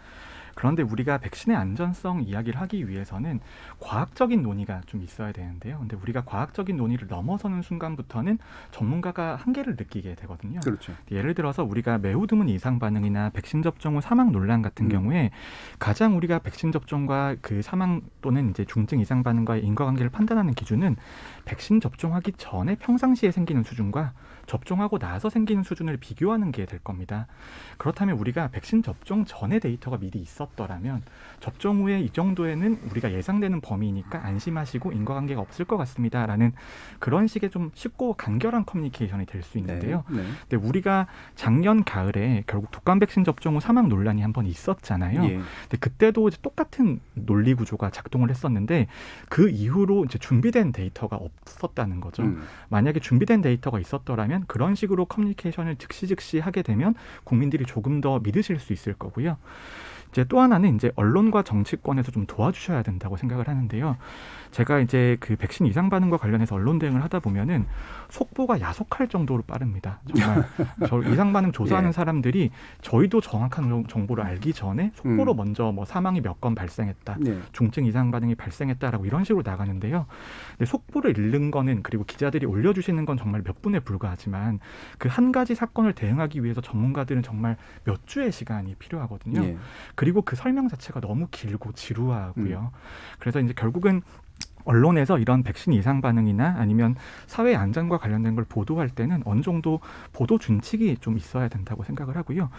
그런데 우리가 백신의 안전성 이야기를 하기 위해서는 과학적인 논의가 좀 있어야 되는데요. 근데 우리가 과학적인 논의를 넘어서는 순간부터는 전문가가 한계를 느끼게 되거든요. 그렇죠. 예를 들어서 우리가 매우 드문 이상 반응이나 백신 접종 후 사망 논란 같은 경우에 가장 우리가 백신 접종과 그 사망 또는 이제 중증 이상 반응과의 인과관계를 판단하는 기준은 백신 접종하기 전에 평상시에 생기는 수준과 접종하고 나서 생기는 수준을 비교하는 게 될 겁니다. 그렇다면 우리가 백신 접종 전에 데이터가 미리 있었더라면 접종 후에 이 정도에는 우리가 예상되는 범위니까 안심하시고 인과관계가 없을 것 같습니다라는 그런 식의 좀 쉽고 간결한 커뮤니케이션이 될 수 있는데요. 근데 우리가 작년 가을에 결국 독감 백신 접종 후 사망 논란이 한번 있었잖아요. 근데 그때도 이제 똑같은 논리 구조가 작동을 했었는데 그 이후로 이제 준비된 데이터가 없었다는 거죠. 만약에 준비된 데이터가 있었더라면 그런 식으로 커뮤니케이션을 즉시 하게 되면 국민들이 조금 더 믿으실 수 있을 거고요. 이제 또 하나는 이제 언론과 정치권에서 좀 도와주셔야 된다고 생각을 하는데요. 제가 이제 그 백신 이상 반응과 관련해서 언론 대응을 하다 보면은 속보가 야속할 정도로 빠릅니다. 정말 저 이상 반응 조사하는 사람들이 저희도 정확한 정보를 알기 전에 속보로 먼저 뭐 사망이 몇 건 발생했다, 중증 이상 반응이 발생했다라고 이런 식으로 나가는데요. 근데 속보를 읽는 거는 그리고 기자들이 올려주시는 건 정말 몇 분에 불과하지만 그 한 가지 사건을 대응하기 위해서 전문가들은 정말 몇 주의 시간이 필요하거든요. 그리고 그 설명 자체가 너무 길고 지루하고요. 그래서 이제 결국은 언론에서 이런 백신 이상 반응이나 아니면 사회 안전과 관련된 걸 보도할 때는 어느 정도 보도 준칙이 좀 있어야 된다고 생각을 하고요.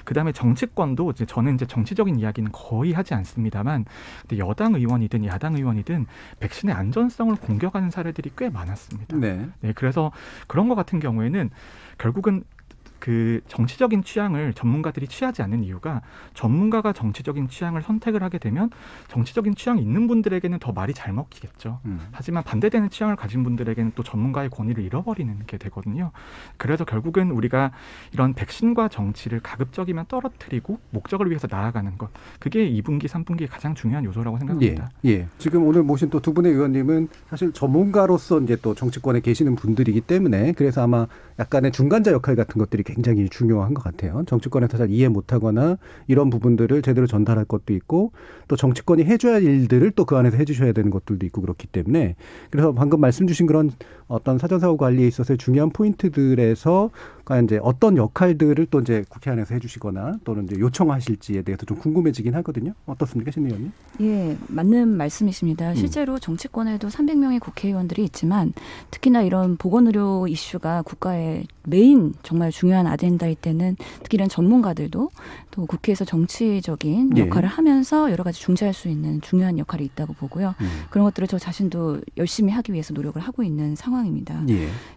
그다음에 정치권도 이제 저는 이제 정치적인 이야기는 거의 하지 않습니다만, 근데 여당 의원이든 야당 의원이든 백신의 안전성을 공격하는 사례들이 꽤 많았습니다. 그래서 그런 것 같은 경우에는 결국은 그 정치적인 취향을 전문가들이 취하지 않는 이유가 전문가가 정치적인 취향을 선택을 하게 되면 정치적인 취향이 있는 분들에게는 더 말이 잘 먹히겠죠. 하지만 반대되는 취향을 가진 분들에게는 또 전문가의 권위를 잃어버리는 게 되거든요. 그래서 결국은 우리가 이런 백신과 정치를 가급적이면 떨어뜨리고 목적을 위해서 나아가는 것, 그게 2분기, 3분기의 가장 중요한 요소라고 생각합니다. 지금 오늘 모신 또 두 분의 의원님은 사실 전문가로서 이제 또 정치권에 계시는 분들이기 때문에 그래서 아마 약간의 중간자 역할 같은 것들이 굉장히 중요한 것 같아요. 정치권에서 잘 이해 못하거나 이런 부분들을 제대로 전달할 것도 있고 또 정치권이 해줘야 할 일들을 또 그 안에서 해주셔야 되는 것들도 있고 그렇기 때문에 그래서 방금 말씀 주신 그런 어떤 사전사고 관리에 있어서의 중요한 포인트들에서 과연 이제 어떤 역할들을 또 이제 국회 안에서 해주시거나 또는 이제 요청하실지에 대해서 좀 궁금해지긴 하거든요. 어떻습니까, 신 의원님? 예, 맞는 말씀이십니다. 실제로 정치권에도 300명의 국회의원들이 있지만 특히나 이런 보건의료 이슈가 국가의 메인 정말 중요한 아젠다일 때는 특히 이런 전문가들도 또 국회에서 정치적인 역할을 하면서 여러 가지 중재할 수 있는 중요한 역할이 있다고 보고요. 그런 것들을 저 자신도 열심히 하기 위해서 노력을 하고 있는 상황입니다.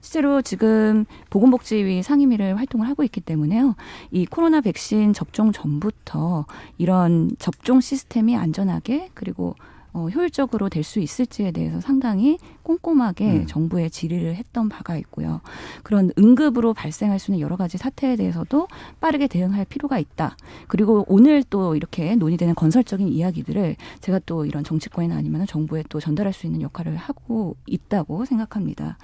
실제로 지금 보건복지위 상임위를 활동을 하고 있기 때문에요. 이 코로나 백신 접종 전부터 이런 접종 시스템이 안전하게 그리고 효율적으로 될 수 있을지에 대해서 상당히 꼼꼼하게 정부에 질의를 했던 바가 있고요. 그런 응급으로 발생할 수 있는 여러 가지 사태에 대해서도 빠르게 대응할 필요가 있다. 그리고 오늘 또 이렇게 논의되는 건설적인 이야기들을 제가 또 이런 정치권이나 아니면 정부에 또 전달할 수 있는 역할을 하고 있다고 생각합니다.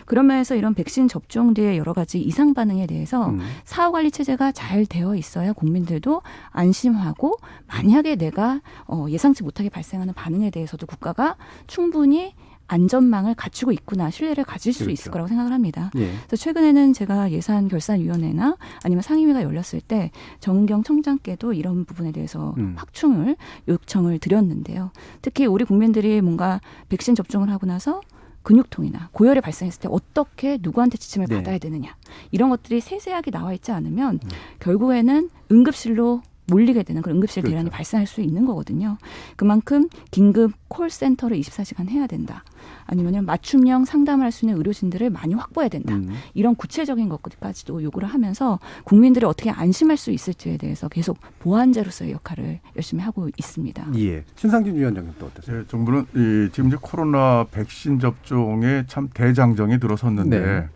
그런 면에서 이런 백신 접종 뒤에 여러 가지 이상 반응에 대해서 사후관리 체제가 잘 되어 있어야 국민들도 안심하고 만약에 내가 예상치 못하게 발생하는 반응에 대해서도 국가가 충분히 안전망을 갖추고 있구나, 신뢰를 가질 수 있을 거라고 생각을 합니다. 그래서 최근에는 제가 예산결산위원회나 아니면 상임위가 열렸을 때 정은경 청장께도 이런 부분에 대해서 확충을 요청을 드렸는데요. 특히 우리 국민들이 뭔가 백신 접종을 하고 나서 근육통이나 고열이 발생했을 때 어떻게 누구한테 지침을 받아야 되느냐, 이런 것들이 세세하게 나와 있지 않으면 결국에는 응급실로 몰리게 되는 그런 응급실 대란이 발생할 수 있는 거거든요. 그만큼 긴급 콜센터를 24시간 해야 된다. 아니면 맞춤형 상담을 할 수 있는 의료진들을 많이 확보해야 된다. 이런 구체적인 것까지도 요구를 하면서 국민들이 어떻게 안심할 수 있을지에 대해서 계속 보완자로서의 역할을 열심히 하고 있습니다. 신상진 위원장님 또 어떠세요? 정부는 지금 이제 코로나 백신 접종에 참 대장정이 들어섰는데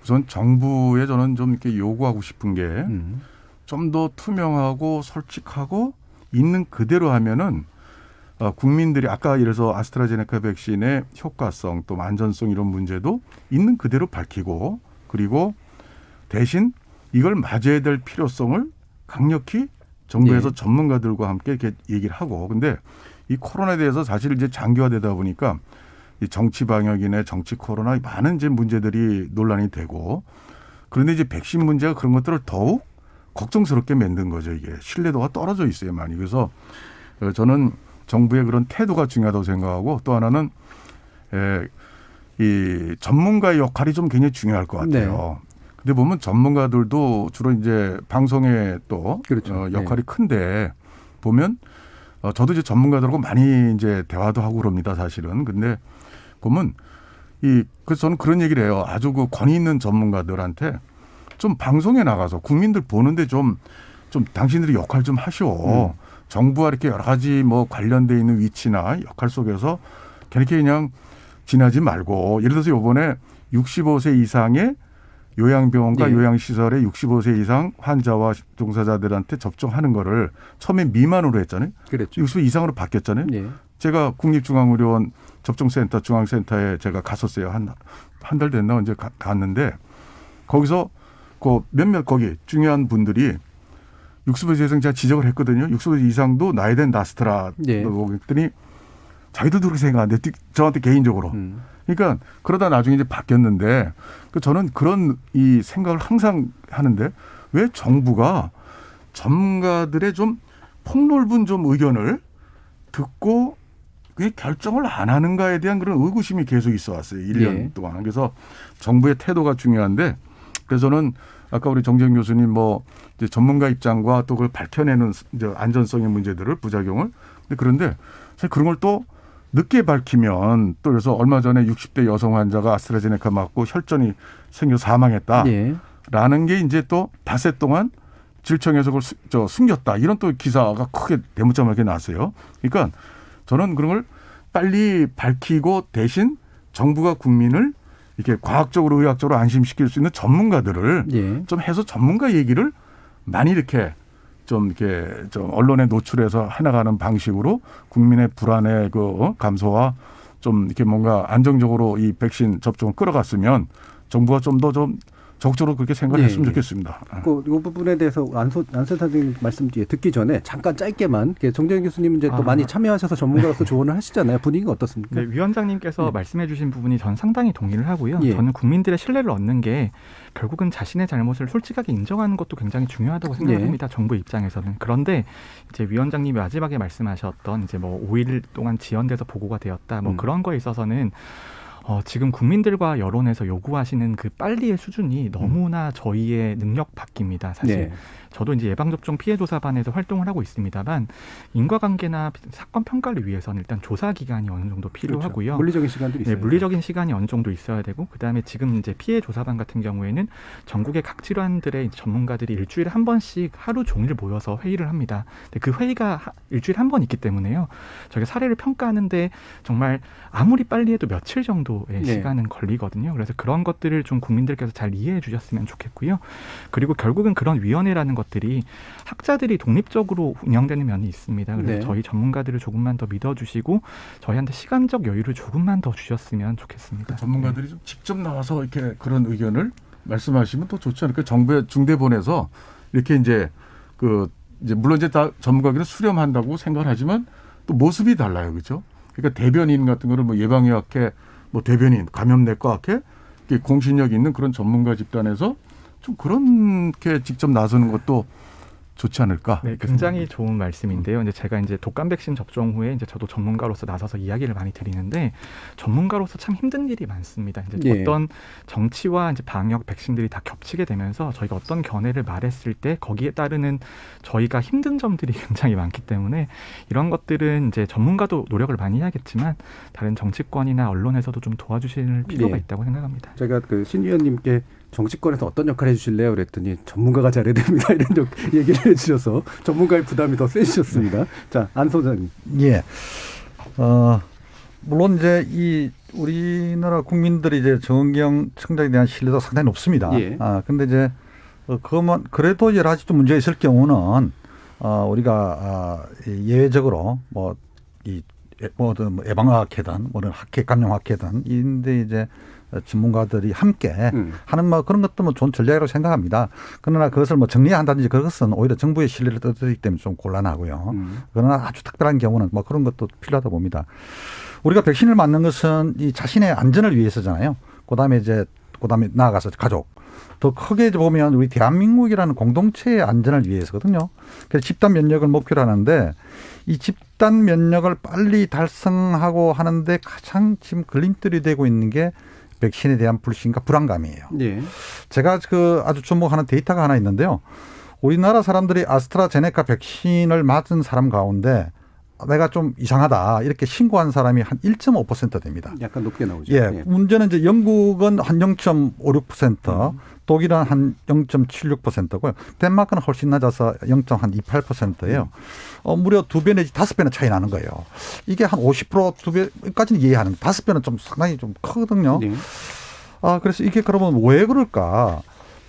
우선 정부에 저는 좀 이렇게 요구하고 싶은 게 좀 더 투명하고 솔직하고 있는 그대로 하면은 국민들이 아까 이래서 아스트라제네카 백신의 효과성 또 안전성 이런 문제도 있는 그대로 밝히고 그리고 대신 이걸 맞아야 될 필요성을 강력히 정부에서 전문가들과 함께 이렇게 얘기를 하고 근데 이 코로나에 대해서 사실 이제 장기화되다 보니까 이 정치 방역이나 정치 코로나 많은 이제 문제들이 논란이 되고 그런데 이제 백신 문제가 그런 것들을 더욱 걱정스럽게 만든 거죠. 이게 신뢰도가 떨어져 있어요, 많이. 그래서 저는 정부의 그런 태도가 중요하다고 생각하고 또 하나는 이 전문가의 역할이 좀 굉장히 중요할 것 같아요. 근데 보면 전문가들도 주로 이제 방송에 또 그렇죠. 역할이 큰데 보면 저도 이제 전문가들하고 많이 이제 대화도 하고 그럽니다, 사실은. 근데 보면 그래서 저는 그런 얘기를 해요. 아주 그 권위 있는 전문가들한테 좀 방송에 나가서 국민들 보는데 좀 당신들이 역할 좀 하시오. 정부와 이렇게 여러 가지 뭐 관련돼 있는 위치나 역할 속에서 그렇게 그냥 지나지 말고, 예를 들어서 이번에 65세 이상의 요양병원과 요양시설에 65세 이상 환자와 종사자들한테 접종하는 거를 처음에 미만으로 했잖아요. 그렇죠. 60세 이상으로 바뀌었잖아요. 제가 국립중앙의료원 접종센터 중앙센터에 제가 갔었어요. 한 달 됐나 언제 갔는데 거기서 그 몇몇 거기 중요한 분들이 60세 이상 제가 지적을 했거든요. 60세 이상도 나이된 나스트라 그랬더니 자기들도 그렇게 생각하는데 저한테 개인적으로. 그러니까 그러다 나중에 이제 바뀌었는데 저는 그런 이 생각을 항상 하는데 왜 정부가 전문가들의 좀 폭넓은 좀 의견을 듣고 왜 결정을 안 하는가에 대한 그런 의구심이 계속 있어 왔어요. 1년 동안. 그래서 정부의 태도가 중요한데 그래서 저는 아까 우리 정재영 교수님 뭐 이제 전문가 입장과 또 그걸 밝혀내는 이제 안전성의 문제들을 부작용을 그런데 사실 그런 걸 또 늦게 밝히면 또 그래서 얼마 전에 60대 여성 환자가 아스트라제네카 맞고 혈전이 생겨 사망했다라는 게 이제 또 닷새 동안 질청에서 그걸 숨겼다 이런 또 기사가 크게 대문짝맞게 나왔어요. 그러니까 저는 그런 걸 빨리 밝히고 대신 정부가 국민을 이렇게 과학적으로 의학적으로 안심시킬 수 있는 전문가들을 좀 해서 전문가 얘기를 많이 이렇게 좀 언론에 노출해서 해나가는 방식으로 국민의 불안의 그 감소와 좀 이렇게 뭔가 안정적으로 이 백신 접종을 끌어갔으면 정부가 좀 더 좀 적극적으로 그렇게 생각을 했으면 좋겠습니다. 이 부분에 대해서 안소 선생님 말씀 듣기 전에 잠깐 짧게만 정재영 교수님은 이제 또 많이 참여하셔서 전문가로서 조언을 하시잖아요. 분위기가 어떻습니까? 네, 위원장님께서 말씀해 주신 부분이 전 상당히 동의를 하고요. 저는 국민들의 신뢰를 얻는 게 결국은 자신의 잘못을 솔직하게 인정하는 것도 굉장히 중요하다고 생각합니다. 정부 입장에서는. 그런데 이제 위원장님이 마지막에 말씀하셨던 이제 뭐 5일 동안 지연돼서 보고가 되었다. 뭐 그런 거에 있어서는 지금 국민들과 여론에서 요구하시는 그 빨리의 수준이 너무나 저희의 능력 밖입니다. 사실. 저도 이제 예방접종 피해조사반에서 활동을 하고 있습니다만 인과관계나 사건 평가를 위해서는 일단 조사 기간이 어느 정도 필요하고요. 그렇죠. 물리적인 시간도 있어요. 네, 물리적인 시간이 어느 정도 있어야 되고 그다음에 지금 이제 피해조사반 같은 경우에는 전국의 각 질환들의 전문가들이 일주일에 한 번씩 하루 종일 모여서 회의를 합니다. 근데 그 회의가 일주일에 한 번 있기 때문에요. 저희가 사례를 평가하는데 정말 아무리 빨리 해도 며칠 정도의 시간은 걸리거든요. 그래서 그런 것들을 좀 국민들께서 잘 이해해 주셨으면 좋겠고요. 그리고 결국은 그런 위원회라는 것들이 학자들이 독립적으로 운영되는 면이 있습니다. 그래서 저희 전문가들을 조금만 더 믿어주시고 저희한테 시간적 여유를 조금만 더 주셨으면 좋겠습니다. 전문가들이 좀 직접 나와서 이렇게 그런 의견을 말씀하시면 더 좋지 않을까요? 정부의 중대본에서 이렇게 이제 물론 이제 다 전문가들은 수렴한다고 생각을 하지만 또 모습이 달라요, 그렇죠? 그러니까 대변인 같은 거를 뭐 예방의학회, 뭐 대변인, 감염내과학회 공신력 있는 그런 전문가 집단에서 좀 그렇게 직접 나서는 것도 좋지 않을까? 네, 굉장히 좋은 말씀인데요. 이제 제가 이제 독감 백신 접종 후에 이제 저도 전문가로서 나서서 이야기를 많이 드리는데 전문가로서 참 힘든 일이 많습니다. 이제 어떤 정치와 이제 방역 백신들이 다 겹치게 되면서 저희가 어떤 견해를 말했을 때 거기에 따르는 저희가 힘든 점들이 굉장히 많기 때문에 이런 것들은 이제 전문가도 노력을 많이 해야겠지만 다른 정치권이나 언론에서도 좀 도와주실 필요가 있다고 생각합니다. 제가 신 의원님께 정치권에서 어떤 역할 해주실래요? 그랬더니 전문가가 잘해야 됩니다. 이런 얘기를 해주셔서 전문가의 부담이 더 세지셨습니다. 자, 안 소장님. 물론 이제 우리나라 국민들이 이제 정은경 청장에 대한 신뢰도 상당히 높습니다. 근데 이제 그것만 그래도 여러 가지 좀 문제가 있을 경우는 우리가 예외적으로 예방학회든 학회 감염학회든 인데 이제 전문가들이 함께 하는 그런 것도 좋은 전략이라고 생각합니다. 그러나 그것을 정리한다든지 그것은 오히려 정부의 신뢰를 떨어뜨리기 때문에 좀 곤란하고요. 그러나 아주 특별한 경우는 그런 것도 필요하다고 봅니다. 우리가 백신을 맞는 것은 이 자신의 안전을 위해서잖아요. 그다음에 나아가서 가족. 더 크게 보면 우리 대한민국이라는 공동체의 안전을 위해서거든요. 그래서 집단 면역을 목표로 하는데 이 집단 면역을 빨리 달성하고 하는데 가장 지금 걸림돌이 되고 있는 게 백신에 대한 불신과 불안감이에요. 예. 제가 그 아주 주목하는 데이터가 하나 있는데요. 우리나라 사람들이 아스트라제네카 백신을 맞은 사람 가운데 내가 좀 이상하다 이렇게 신고한 사람이 한 1.5% 됩니다. 약간 높게 나오죠. 예, 문제는 이제 영국은 한 0.56%, 독일은 한 0.76%고요. 덴마크는 훨씬 낮아서 0.28%예요. 무려 2배 내지 5배는 차이 나는 거예요. 이게 한 50% 2배까지는 이해하는데 5배는 좀 상당히 좀 크거든요. 네. 그래서 이게 그러면 왜 그럴까?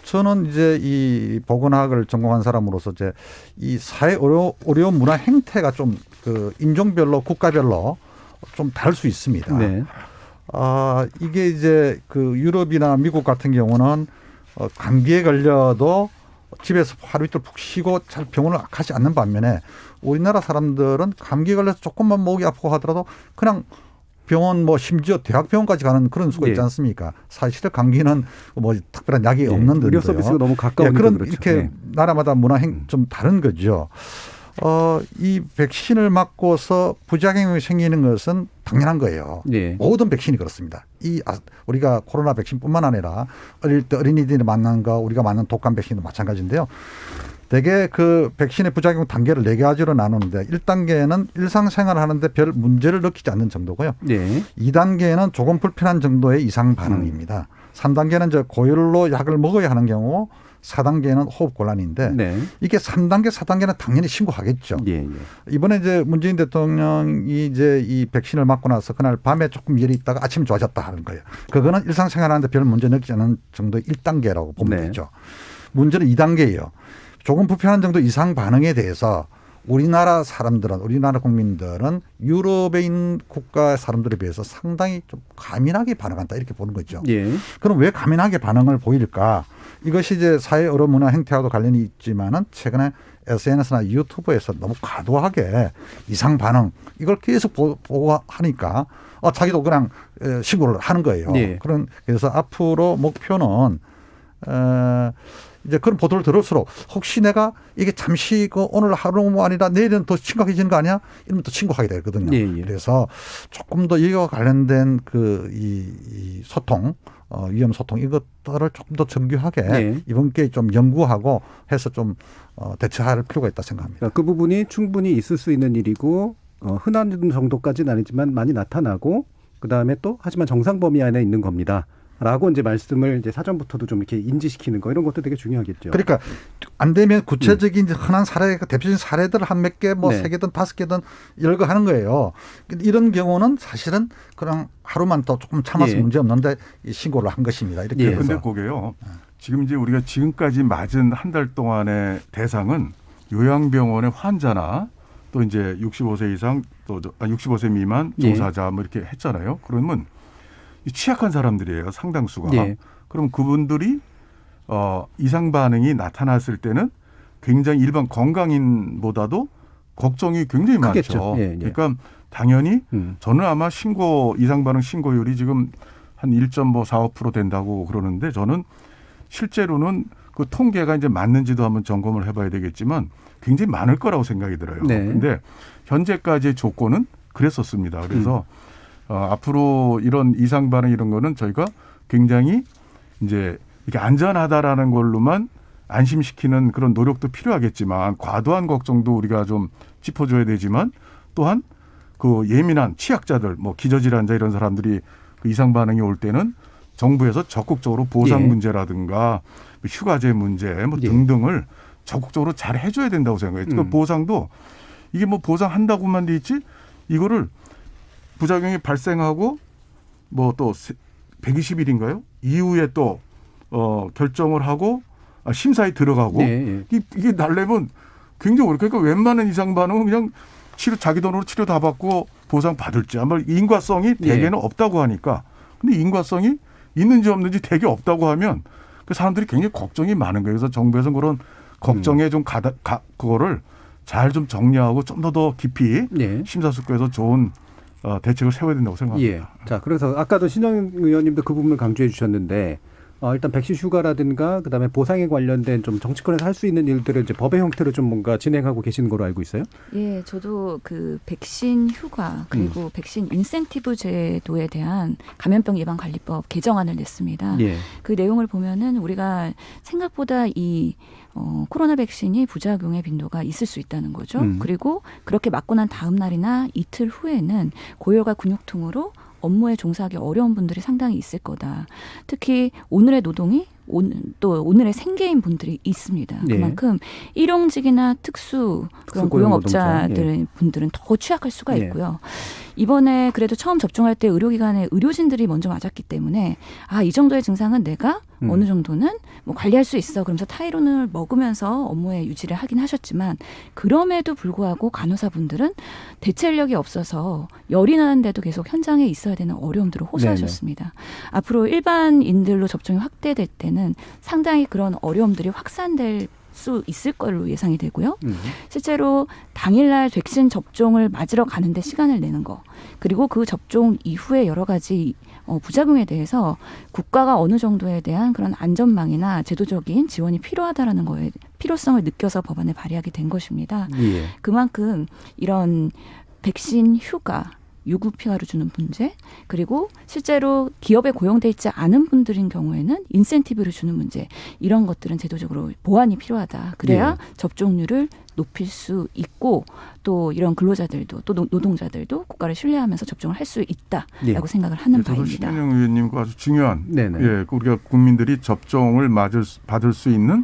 저는 이제 이 보건학을 전공한 사람으로서 이제 이 사회 어려운 문화 행태가 좀 그 인종별로 국가별로 좀 다를 수 있습니다. 네. 이게 이제 그 유럽이나 미국 같은 경우는 감기에 걸려도 집에서 하루 이틀 푹 쉬고 잘 병원을 가지 않는 반면에 우리나라 사람들은 감기에 걸려서 조금만 목이 아프고 하더라도 그냥 병원 뭐 심지어 대학병원까지 가는 그런 수가 있지 않습니까? 사실 감기는 뭐 특별한 약이 없는 듯요. 의료 서비스가 너무 가까우니까 그런 그렇죠. 이렇게 나라마다 문화 좀 다른 거죠. 이 백신을 맞고서 부작용이 생기는 것은 당연한 거예요. 모든 백신이 그렇습니다. 우리가 코로나 백신뿐만 아니라 어릴 때 어린이들이 맞는 거 우리가 맞는 독감 백신도 마찬가지인데요. 대개 그 백신의 부작용 단계를 4가지로 나누는데 1단계는 일상생활을 하는데 별 문제를 느끼지 않는 정도고요. 2단계는 조금 불편한 정도의 이상 반응입니다. 3단계는 이제 고열로 약을 먹어야 하는 경우 4단계는 호흡 곤란인데 이게 3단계, 4단계는 당연히 신고하겠죠. 이번에 이제 문재인 대통령이 이제 이 백신을 맞고 나서 그날 밤에 조금 열이 있다가 아침에 좋아졌다 하는 거예요. 그거는 일상생활하는데 별 문제 느끼지 않는 정도의 1단계라고 보면 되죠. 문제는 2단계예요. 조금 불편한 정도 이상 반응에 대해서 우리나라 사람들은 우리나라 국민들은 유럽에 있는 국가 사람들에 비해서 상당히 좀 가민하게 반응한다 이렇게 보는 거죠. 그럼 왜 가민하게 반응을 보일까? 이것이 이제 사회 여러 문화 행태와도 관련이 있지만은 최근에 SNS나 유튜브에서 너무 과도하게 이상 반응 이걸 계속 보고 하니까 자기도 그냥 신고를 하는 거예요. 그래서 앞으로 목표는 이제 그런 보도를 들을수록 혹시 내가 이게 잠시 오늘 하루가 아니라 내일은 더 심각해지는 거 아니야? 이러면 또 신고하게 되거든요. 그래서 조금 더 이와 관련된 이 소통, 위험 소통 이것들을 조금 더 정교하게 이번 기회에 좀 연구하고 해서 좀 대처할 필요가 있다 생각합니다. 그 부분이 충분히 있을 수 있는 일이고 흔한 정도까지는 아니지만 많이 나타나고 그다음에 또 하지만 정상 범위 안에 있는 겁니다. 라고 이제 말씀을 이제 사전부터도 좀 이렇게 인지시키는 거 이런 것도 되게 중요하겠죠. 그러니까 안 되면 구체적인 흔한 사례, 대표적인 사례들 한 몇 개, 뭐 3개든 5개든 이런 거 하는 거예요. 이런 경우는 사실은 그냥 하루만 더 조금 참아서 문제 없는데 신고를 한 것입니다. 이렇게. 그런데 그게요. 지금 이제 우리가 지금까지 맞은 한 달 동안의 대상은 요양병원의 환자나 또 이제 65세 이상 또 65세 미만 종사자 뭐 이렇게 했잖아요. 그러면 취약한 사람들이에요. 상당수가. 그럼 그분들이 이상 반응이 나타났을 때는 굉장히 일반 건강인보다도 걱정이 굉장히 많죠. 그러니까 당연히 저는 아마 이상 반응 신고율이 지금 한 1.45% 된다고 그러는데 저는 실제로는 그 통계가 이제 맞는지도 한번 점검을 해봐야 되겠지만 굉장히 많을 거라고 생각이 들어요. 그런데 현재까지의 조건은 그랬었습니다. 그래서 앞으로 이런 이상 반응 이런 거는 저희가 굉장히 이제 이렇게 안전하다라는 걸로만 안심시키는 그런 노력도 필요하겠지만 과도한 걱정도 우리가 좀 짚어줘야 되지만 또한 그 예민한 취약자들 뭐 기저질환자 이런 사람들이 그 이상 반응이 올 때는 정부에서 적극적으로 보상 문제라든가 휴가제 문제 뭐 등등을 적극적으로 잘 해줘야 된다고 생각해요. 그 보상도 이게 뭐 보상한다고만 돼 있지 이거를 부작용이 발생하고 뭐 또 120일인가요? 이후에 또 결정을 하고 심사에 들어가고 이게 날려면 굉장히 어렵고 그러니까 웬만한 이상 반응은 그냥 자기 돈으로 치료 다 받고 보상 받을지 아마 인과성이 대개는 없다고 하니까 근데 인과성이 있는지 없는지 대개 없다고 하면 그 사람들이 굉장히 걱정이 많은 거예요. 그래서 정부에서 그런 걱정에 좀 그거를 잘 좀 정리하고 좀 더 깊이 심사숙고해서 좋은 대책을 세워야 된다고 생각합니다. 자, 그래서 아까도 신영 의원님도 그 부분을 강조해 주셨는데 일단 백신 휴가라든가 그다음에 보상에 관련된 좀 정치권에서 할 수 있는 일들을 이제 법의 형태로 좀 뭔가 진행하고 계시는 걸로 알고 있어요. 예, 저도 그 백신 휴가 그리고 백신 인센티브 제도에 대한 감염병 예방 관리법 개정안을 냈습니다. 예. 그 내용을 보면은 우리가 생각보다 이 코로나 백신이 부작용의 빈도가 있을 수 있다는 거죠. 그리고 그렇게 맞고 난 다음 날이나 이틀 후에는 고열과 근육통으로 업무에 종사하기 어려운 분들이 상당히 있을 거다. 특히 오늘의 노동이 또 오늘의 생계인 분들이 있습니다. 네. 그만큼 일용직이나 특수 그런 고용업자들 분들은 더 취약할 수가 있고요. 이번에 그래도 처음 접종할 때 의료기관의 의료진들이 먼저 맞았기 때문에 이 정도의 증상은 내가 어느 정도는 뭐 관리할 수 있어. 그러면서 타이론을 먹으면서 업무에 유지를 하긴 하셨지만 그럼에도 불구하고 간호사분들은 대체 인력이 없어서 열이 나는데도 계속 현장에 있어야 되는 어려움들을 호소하셨습니다. 네네. 앞으로 일반인들로 접종이 확대될 때는 상당히 그런 어려움들이 확산될 수 있을 걸로 예상이 되고요. 실제로 당일날 백신 접종을 맞으러 가는데 시간을 내는 거 그리고 그 접종 이후에 여러 가지 부작용에 대해서 국가가 어느 정도에 대한 그런 안전망이나 제도적인 지원이 필요하다라는 거에 필요성을 느껴서 법안을 발의하게 된 것입니다. 예. 그만큼 이런 백신 휴가 유급휴가를 주는 문제 그리고 실제로 기업에 고용돼 있지 않은 분들인 경우에는 인센티브를 주는 문제 이런 것들은 제도적으로 보완이 필요하다. 그래야 접종률을 높일 수 있고 또 이런 근로자들도 또 노동자들도 국가를 신뢰하면서 접종을 할 수 있다라고 생각을 하는 바입니다. 신은영 의원님과 아주 중요한 우리가 국민들이 접종을 받을 수 있는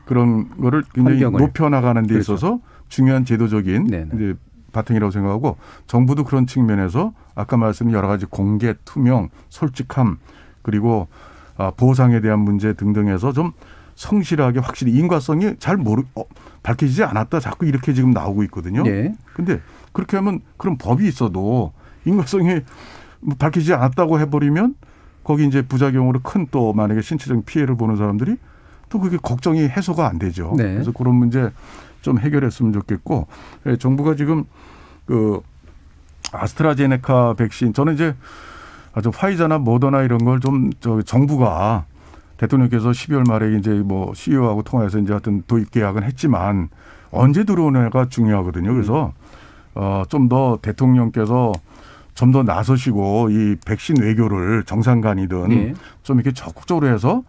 그런 거를 굉장히 높여나가는 데 있어서 중요한 제도적인 이제 바탕이라고 생각하고 정부도 그런 측면에서 아까 말씀드린 여러 가지 공개, 투명, 솔직함 그리고 보상에 대한 문제 등등에서 좀 성실하게 확실히 인과성이 잘 밝혀지지 않았다 자꾸 이렇게 지금 나오고 있거든요. 그런데 그렇게 하면 그런 법이 있어도 인과성이 밝혀지지 않았다고 해버리면 거기 이제 부작용으로 큰 또 만약에 신체적인 피해를 보는 사람들이 또 그게 걱정이 해소가 안 되죠. 그래서 그런 문제 좀 해결했으면 좋겠고 정부가 지금 그 아스트라제네카 백신 저는 이제 아주 화이자나 모더나 이런 걸 좀 정부가 대통령께서 12월 말에 이제 뭐 CEO하고 통화해서 이제 하여튼 도입 계약은 했지만 언제 들어오느냐가 중요하거든요. 그래서 좀 더 대통령께서 좀 더 나서시고 이 백신 외교를 정상간이든 좀 이렇게 적극적으로 해서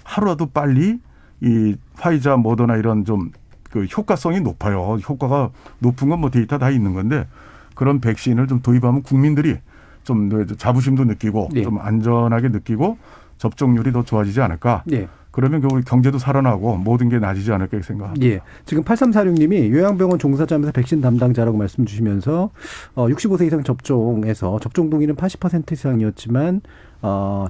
하루라도 빨리 이 화이자 모더나 이런 좀 그 효과성이 높아요. 효과가 높은 건 뭐 데이터 다 있는 건데 그런 백신을 좀 도입하면 국민들이 좀 자부심도 느끼고 좀 안전하게 느끼고 접종률이 더 좋아지지 않을까. 그러면 우리 경제도 살아나고 모든 게 나아지지 않을까 생각합니다. 지금 8346님이 요양병원 종사자면서 백신 담당자라고 말씀 주시면서 65세 이상 접종에서 접종 동의는 80% 이상이었지만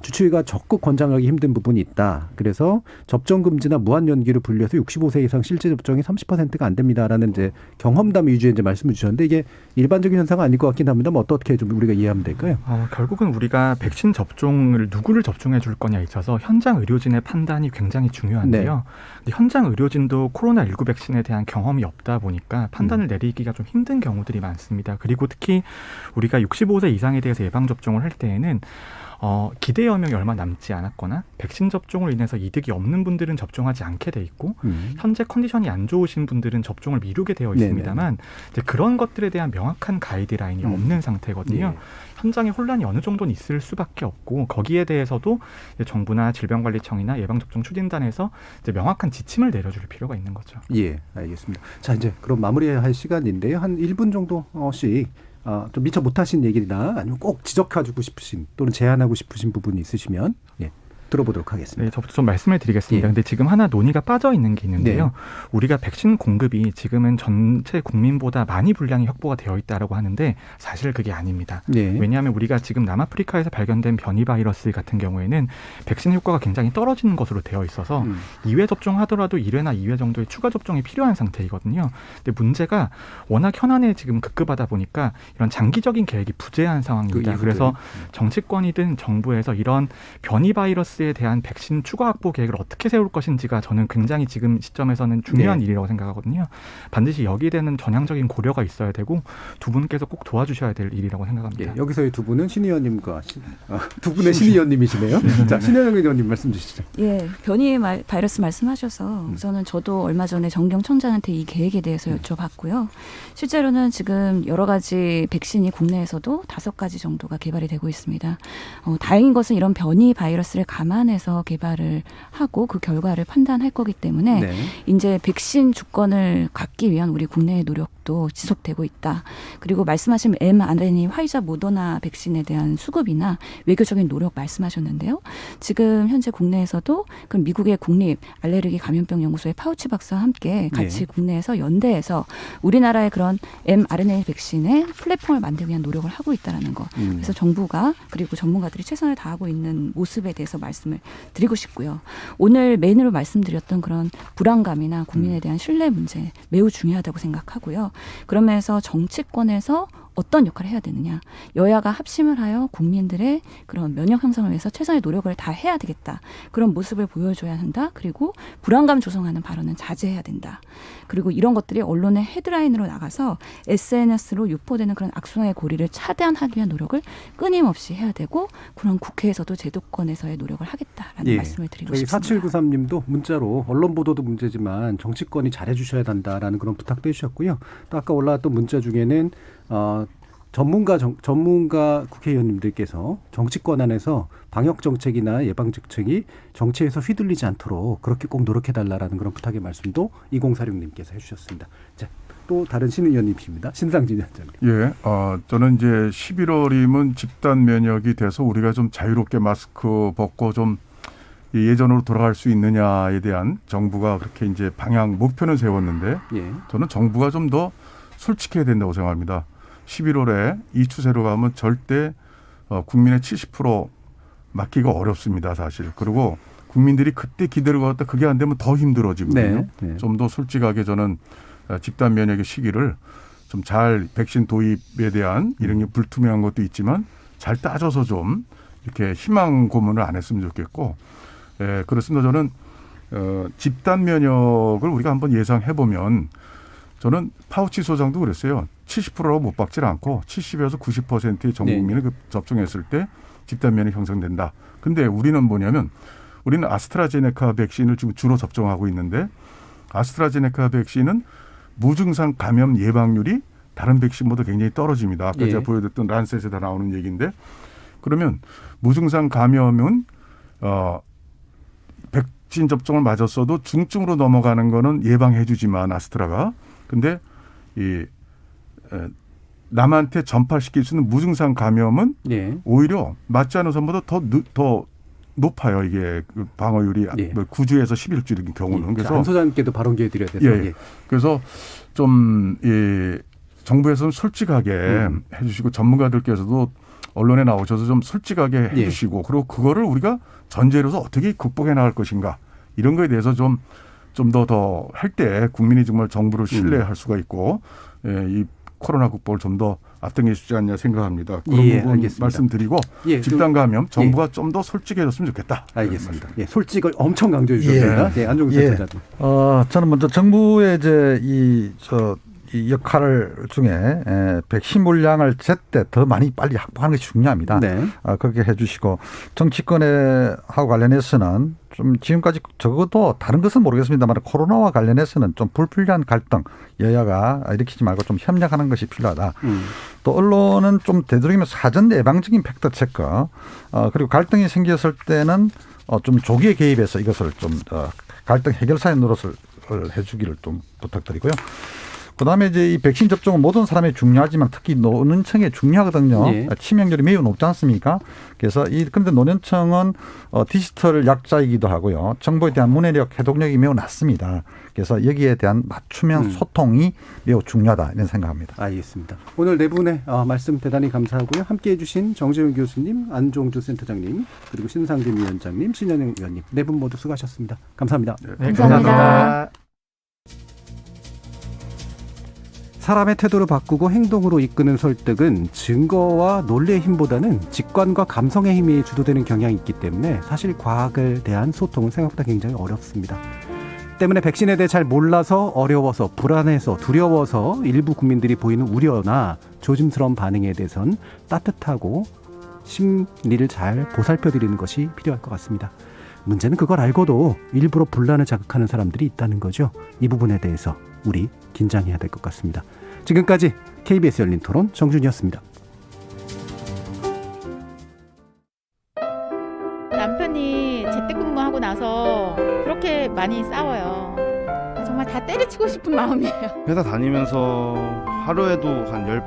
주치의가 적극 권장하기 힘든 부분이 있다. 그래서 접종 금지나 무한 연기를 분리해서 65세 이상 실제 접종이 30%가 안 됩니다라는 이제 경험담 위주의 이제 말씀을 주셨는데 이게 일반적인 현상은 아닐 것 같긴 합니다만 어떻게 좀 우리가 이해하면 될까요? 결국은 우리가 백신 접종을 누구를 접종해 줄 거냐에 있어서 현장 의료진의 판단이 굉장히 중요한데요. 근데 현장 의료진도 코로나19 백신에 대한 경험이 없다 보니까 판단을 내리기가 좀 힘든 경우들이 많습니다. 그리고 특히 우리가 65세 이상에 대해서 예방접종을 할 때에는 기대 여명이 얼마 남지 않았거나 백신 접종으로 인해서 이득이 없는 분들은 접종하지 않게 돼 있고 현재 컨디션이 안 좋으신 분들은 접종을 미루게 되어 있습니다만 이제 그런 것들에 대한 명확한 가이드라인이 없는 상태거든요. 현장에 혼란이 어느 정도는 있을 수밖에 없고 거기에 대해서도 이제 정부나 질병관리청이나 예방접종 추진단에서 이제 명확한 지침을 내려줄 필요가 있는 거죠. 알겠습니다. 자 이제 그럼 마무리할 시간인데요. 한 1분 정도씩 좀 미처 못하신 얘기나 아니면 꼭 지적해주고 싶으신 또는 제안하고 싶으신 부분이 있으시면 들어보도록 하겠습니다. 저부터 좀 말씀을 드리겠습니다. 근데 지금 하나 논의가 빠져 있는 게 있는데요. 우리가 백신 공급이 지금은 전체 국민보다 많이 분량이 확보가 되어 있다라고 하는데 사실 그게 아닙니다. 왜냐하면 우리가 지금 남아프리카에서 발견된 변이 바이러스 같은 경우에는 백신 효과가 굉장히 떨어지는 것으로 되어 있어서 2회 접종하더라도 1회나 2회 정도의 추가 접종이 필요한 상태이거든요. 근데 문제가 워낙 현안에 지금 급급하다 보니까 이런 장기적인 계획이 부재한 상황입니다. 그래서 정치권이든 정부에서 이런 변이 바이러스 바이러스에 대한 백신 추가 확보 계획을 어떻게 세울 것인지가 저는 굉장히 지금 시점에서는 중요한 일이라고 생각하거든요. 반드시 여기에 대한 전향적인 고려가 있어야 되고 두 분께서 꼭 도와주셔야 될 일이라고 생각합니다. 예, 여기서의 두 분은 신 의원님과 두 분의 신 의원님이시네요. 자, 신현영 의원님 말씀 주시죠. 예, 변이 바이러스 말씀하셔서 우선은 저도 얼마 전에 정경 청장한테 이 계획에 대해서 여쭤봤고요. 실제로는 지금 여러 가지 백신이 국내에서도 5가지 정도가 개발이 되고 있습니다. 다행인 것은 이런 변이 바이러스를 감안해서 개발을 하고 그 결과를 판단할 거기 때문에 이제 백신 주권을 갖기 위한 우리 국내의 노력도 지속되고 있다. 그리고 말씀하신 mRNA 화이자 모더나 백신에 대한 수급이나 외교적인 노력 말씀하셨는데요. 지금 현재 국내에서도 그럼 미국의 국립 알레르기 감염병 연구소의 파우치 박사와 함께 같이 국내에서 연대해서 우리나라의 그런 mRNA 백신의 플랫폼을 만들기 위한 노력을 하고 있다는 거. 그래서 정부가 그리고 전문가들이 최선을 다하고 있는 모습에 대해서 말씀을 드리고 싶고요. 오늘 메인으로 말씀드렸던 그런 불안감이나 국민에 대한 신뢰 문제 매우 중요하다고 생각하고요. 그러면서 정치권에서 어떤 역할을 해야 되느냐. 여야가 합심을 하여 국민들의 그런 면역 형성을 위해서 최선의 노력을 다 해야 되겠다. 그런 모습을 보여줘야 한다. 그리고 불안감 조성하는 발언은 자제해야 된다. 그리고 이런 것들이 언론의 헤드라인으로 나가서 SNS로 유포되는 그런 악순환의 고리를 차단하기 위한 노력을 끊임없이 해야 되고 그런 국회에서도 제도권에서의 노력을 하겠다라는 말씀을 드리고 싶습니다. 4793님도 문자로 언론 보도도 문제지만 정치권이 잘해주셔야 한다라는 그런 부탁도 해주셨고요. 또 아까 올라왔던 문자 중에는 전문가 국회의원님들께서 정치권 안에서 방역 정책이나 예방 정책이 정치에서 휘둘리지 않도록 그렇게 꼭 노력해달라라는 그런 부탁의 말씀도 2046님께서 해주셨습니다. 자, 또 다른 신 의원님이십니다. 신상진 위원장님. 예, 저는 이제 11월이면 집단 면역이 돼서 우리가 좀 자유롭게 마스크 벗고 좀 예전으로 돌아갈 수 있느냐에 대한 정부가 그렇게 이제 방향 목표는 세웠는데 저는 정부가 좀 더 솔직해야 된다고 생각합니다. 11월에 이 추세로 가면 절대 국민의 70% 맡기가 어렵습니다, 사실. 그리고 국민들이 그때 기대를 걸었다 그게 안 되면 더 힘들어지거든요. 좀 더 솔직하게 저는 집단 면역의 시기를 좀 잘 백신 도입에 대한 이런 게 불투명한 것도 있지만 잘 따져서 좀 이렇게 희망 고문을 안 했으면 좋겠고, 그렇습니다. 저는 집단 면역을 우리가 한번 예상해 보면 저는 파우치 소장도 그랬어요. 70%로 못 박질 않고 70에서 90%의 전 국민이 접종했을 때 집단 면역이 형성된다. 근데 우리는 뭐냐면 우리는 아스트라제네카 백신을 지금 주로 접종하고 있는데 아스트라제네카 백신은 무증상 감염 예방률이 다른 백신보다 굉장히 떨어집니다. 아까 제가 보여드렸던 란셋에다 나오는 얘기인데 그러면 무증상 감염은 백신 접종을 맞았어도 중증으로 넘어가는 거는 예방해 주지만 아스트라가 근데 남한테 전파시킬 수 있는 무증상 감염은 오히려 맞지 않은 사람보다 더 높아요. 이게 방어율이 9주에서 11주인 경우는. 그래서 안 소장님께도 발언 기회 드려야 돼서. 그래서 좀 정부에서는 솔직하게 해주시고 전문가들께서도 언론에 나오셔서 좀 솔직하게 해주시고 그리고 그거를 우리가 전제로서 어떻게 극복해 나갈 것인가 이런 거에 대해서 좀 더 할 때 국민이 정말 정부를 신뢰할 수가 있고 이 코로나 극복을 좀 더 앞당겨 주지 않냐 생각합니다. 그런 부분 알겠습니다. 말씀드리고 집단 감염 정부가 좀 더 솔직해졌으면 좋겠다. 알겠습니다. 솔직을 엄청 강조해 주셨습니다. 안종수 센터장님. 저는 먼저 정부의 이제 이 역할 중에 백신 물량을 제때 더 많이 빨리 확보하는 것이 중요합니다. 그렇게 해주시고 정치권하고 관련해서는 좀 지금까지 적어도 다른 것은 모르겠습니다만 코로나와 관련해서는 좀 불필요한 갈등 여야가 일으키지 말고 좀 협력하는 것이 필요하다. 또 언론은 좀 되도록이면 사전 예방적인 팩트 체크 그리고 갈등이 생겼을 때는 좀 조기에 개입해서 이것을 좀 갈등 해결사의 노릇을 해주기를 좀 부탁드리고요. 그다음에 이제 이 백신 접종은 모든 사람이 중요하지만 특히 노년층에 중요하거든요. 치명률이 매우 높지 않습니까? 그래서 그런데 노년층은 디지털 약자이기도 하고요. 정보에 대한 문해력, 해독력이 매우 낮습니다. 그래서 여기에 대한 맞춤형 소통이 매우 중요하다 이런 생각합니다. 알겠습니다. 오늘 네 분의 말씀 대단히 감사하고요. 함께해 주신 정재윤 교수님, 안종주 센터장님, 그리고 신상진 위원장님, 신현영 의원님 네 분 모두 수고하셨습니다. 감사합니다. 감사합니다. 사람의 태도를 바꾸고 행동으로 이끄는 설득은 증거와 논리의 힘보다는 직관과 감성의 힘이 주도되는 경향이 있기 때문에 사실 과학에 대한 소통은 생각보다 굉장히 어렵습니다. 때문에 백신에 대해 잘 몰라서 어려워서 불안해서 두려워서 일부 국민들이 보이는 우려나 조심스러운 반응에 대해선 따뜻하고 심리를 잘 보살펴드리는 것이 필요할 것 같습니다. 문제는 그걸 알고도 일부러 분란을 자극하는 사람들이 있다는 거죠. 이 부분에 대해서 우리 긴장해야 될 것 같습니다. 지금까지 KBS 열린 토론 정준이었습니다. 남편이 재택근무하고 나서 그렇게 많이 싸워요. 정말 다 때려치고 싶은 마음이에요. 회사 다니면서 하루에도 한 10번